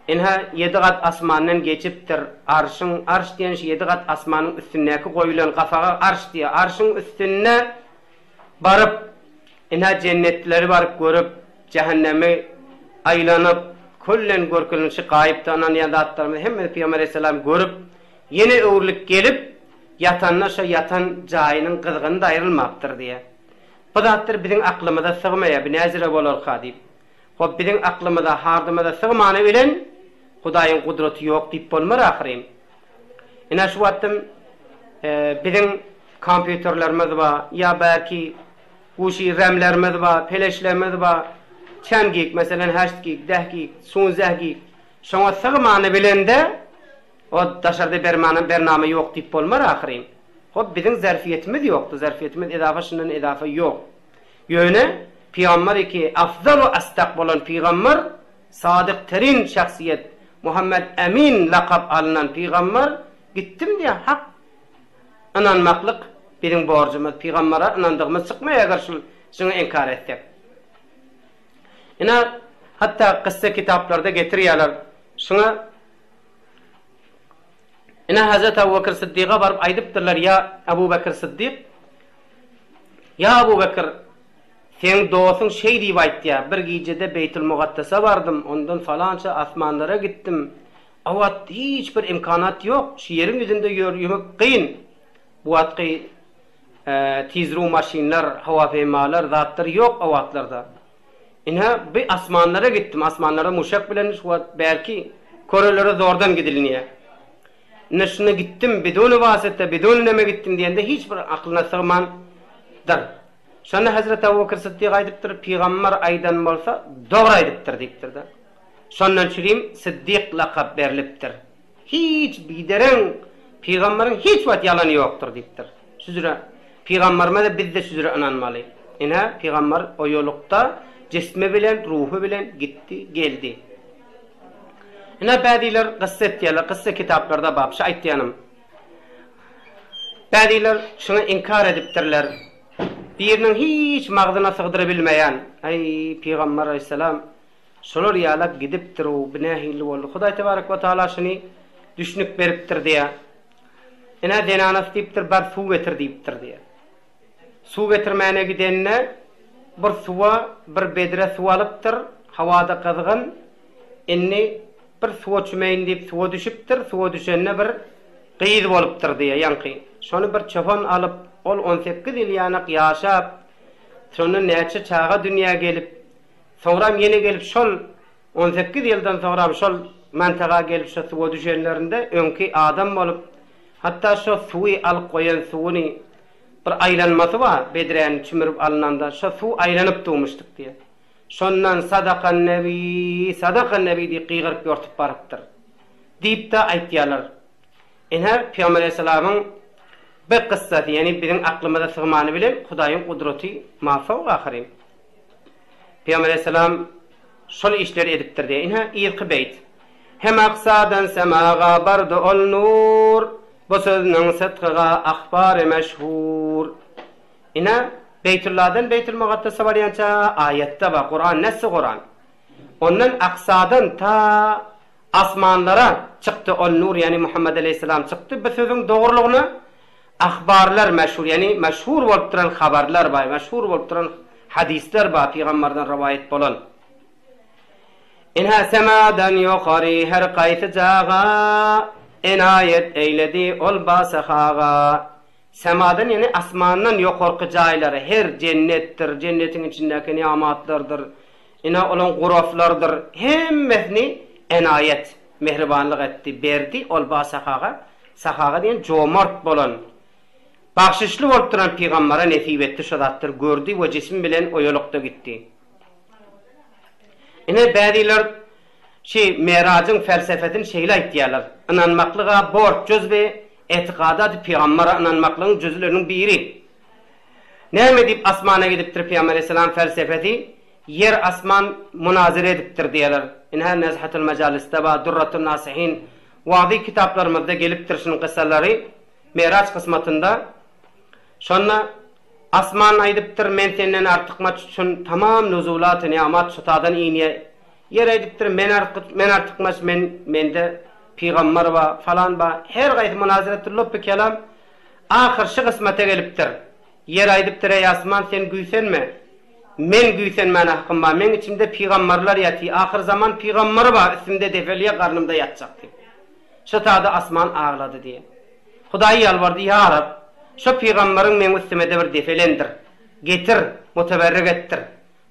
İnha 7 kat asmandan geçiptir. Arş diyen 7 kat asmanın üstündeki koyulan kafaga arş diye. Arşın üstüne barıp inha cennetleri barıp görüp cehennemi aylanıp kullen görkülünüşü kayıptanan yadatlarımız hem Peygamber Aleyhisselam görüp yeni uğurluk gelip yatanla şu yatan cayının kızgını da ayrılmaptır diye. Bu dattır bizim aklımıza sığmaya bir nezire bolur kadip. O bizim aklımıza hardımıza sığmanı bilen Hudayın kudreti yok deyip bolmar ahirim. İna şu vattım bizim kompüterlerimiz var ya belki kuşi remlerimiz var, peleşlerimiz var. 10 gig mesela 8 gig, 10 gig, 16 gig. Şuna sığmanı bilen de o dışarıda bername yok deyip bolmar ahirim. O bizim zarfiyetimiz yoktu. Zarfiyetimiz idafa şundan idafa yok. Yöne Peygamber ki afzalu astakbolan Peygamber sadık terin şahsiyet Muhammed Emin lakab alınan Peygamber gittim diye hak inanmaklık bizim borcumuz. Peygamber'e inandığımız çıkmaya karşı şunu inkar ettik. Yine hatta kıssa kitaplarda getiriyorlar. Şuna yine Hazreti Ebu Bekir Sıddık'a varıp aydıptırlar ya Ebu Bekir Sıddık ya Ebu Bekir sen doğusun şey rivayet ya bir gecede Beytül Mugaddes'e vardım ondan falanca asmanlara gittim avat hiçbir imkanat yok şu yerin yüzünde yürümek kıyın bu atkı tizru maşinler hava feymalar zatları yok avatlarda inha bir asmanlara gittim asmanlara muşak bilen şu belki korelere zordan gidiliniyor neşine gittim bidonu vasıta bidonu neme gittim diyende hiçbir aklına sığmandır. Şana Hazreti Ebu Bekir Sıddık aydıptır, Peygamber aydan bolsa doğru aydıptır deyiptir da. Şondan çürüyüm Sıddık lakab beriliptir. Hiç bideren Peygamberin hiç vat yalanı yoktur deyiptir. Süzüre Peygamberime de biz de süzüre inanmalı. İna Peygamber o yolukta cismi bilen, ruhu bilen gitti, geldi. İna badiler kıssa ettiyorlar, kıssa kitaplarda babşı ayttiyanım. Badiler şunu inkar ediptirler. Birinin hiç mağdına sığdırabilmeyen ay Peygamber Aleyhisselam şolar yalak gidiptir o binahilli oldu. Huday Tebarek ve Teala şunu düşünüp beriptir diye. Ina denanas deyiptir bar su getir deyiptir diye. Su getirmeyene gidenine bir suva bir bedre su alıptır havada kızgın inni bir suva çümeyin deyip suva düşüptür suva düşenine bir qıyız oluptır diye yankı. Şonu bir çofan alıp ol 18 yıl yanak yaşap sonra neçe çağa dünya gelip sonra yeni gelip şol 18 yıldan sonra şol mantaga gelip şu suwa düşenlerinde öňki adam bolup hatta şu suwy alyp goýan suwuny bir aylanmasy var bedren çimirip alınanda şu suw aylanyp durmuşdyk diýe. Şondan sadakan nebi diýip gygyrıp ýortup barapdyr. Diýip de aýtýarlar. Ene Peygamber Aleyhisselam'ın bir kıssası, yani bizim aklımıza sığmanı bilen Hudaýyň kudreti mafawq ahirin. Peygamber Aleyhisselam şol işleri edipdir diye. Ene ilki beyt. Hem aksadan semaga bardu ol nur, bu sözüň sıdkyga ahbar meşhur. Ene Beytullah'dan Beytül Muqaddas'a barýança ayette var. Kur'an nessi Kur'an. Ondan aksadan ta asmanlara çıktı ol nur, yani Muhammed Aleyhisselam çıktı. Bu sözüň doğrulugyny ahbarlar meşhur, yani meşhur bolup duran habarlar var, meşhur bolup duran hadisler var, Peygamberden rivayet bolan. Inha semadan yuqari her qaýsy jaga enayet eyledi ol basahaga. Semadan, yani asmandan yuqorky jaýlary her cennetdir, cennetiň içindäki niamatlardyr, ina olan guraflardyr, hemmesini enayet mehribanlyk etdi, berdi ol basahaga. Sahaga diýen jomart bolan, bagşyşly bolup duran peýgambere nesip etdi, şu zatdyr gördü we cism bilen oýolukda gitdi. Ine bäziler Merazyň felsefetini şeýle aýtýarlar. Inanmaklyga borç jüzbe etiqadat peýgambere inanmaklygyň jüzleriniň biri. Näme diýip asmana gidipdir Peýgamber Aleyhisselam felsefeti? Yer asman munazara edipdir diýerler. Ine Nezhatul Majalis'te ba Durratun Nasihin wadi kitaplarymyzda gelipdir şunun kıssalary. Meraç kısmatında şonna asman aýdypdyr, men senden artykmaç üçin tamam nuzulat niamat şutadan iňe yer aýdypdyr, men artykmaç, mende peýgamber ba falan ba her gaýdy munazaratlar bu kelam ahyrşy kısmata gelipdir. Yer aýdypdyr, ey asman sen güýsenme, men güýsenmän hakym ba, men içimde peýgamberler ýaty, ahyr zaman peýgamber ba isimde defeliye garnymda ýatjak diýip. Şutada asman ağladı diye. Hudaý ýalbardy, ya Rab, şu peýgamberiň men üstüme bir defelendir. Getir, muteberrik ettir.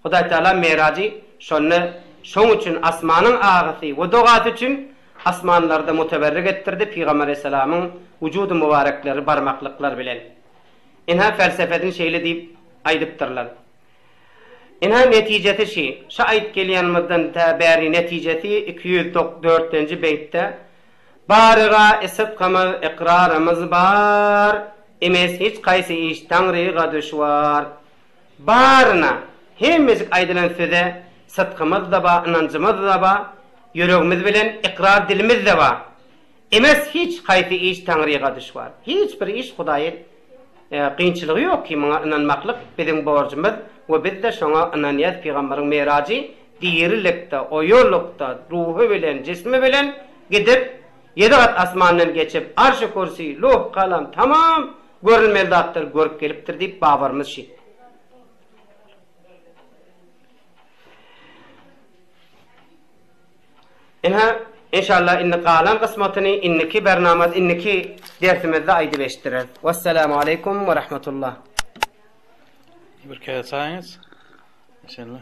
Hudaý Taala Meraji şonu şoň üçin asmanyň ağysy we dogaty üçin asmanlarda muteberrik ettirdi Peýgamber Aleyhisselam'ın vücudu mübarekleri barmaklyklar bilen. Inha felsefetini şeýle diýip aýdypdyrlar. Inha netijesi şu aýt gelýänmizden täbäri netijesi 204-nji beýtde barıga sıdkymyz iqrarymyz bar, emes hiç qaýsy iş Taňryga düşwar. Barna hemmezik aýdylan söze sıdkymyz da ba, inancymyz da ba, yüregimiz bilen iqrar dilimiz da ba. Emes hiç qaýsy iş Taňryga düşwar. Hiç bir iş Hudaýyň qiyinçylygy ýok ki, maňa inanmaklyk biziň borjumyz we biz de şoňa inanýar. Peýgamberiň Meraji diýerlikde, oýolukda, ruhy bilen, cismi bilen gidip 7 kat asmandan geçip arş-ı kursi, loh, kalam tamam görülmeli zatlar görüp gelipdir diýip babarymyz şi. Inha inşallah inni kalam kısmatyny inniki bernamaz inniki dersimizde aýdyp eşitdirer. Wassalamu aleykum we rahmetullah. Bir kere sayınız. İnşallah.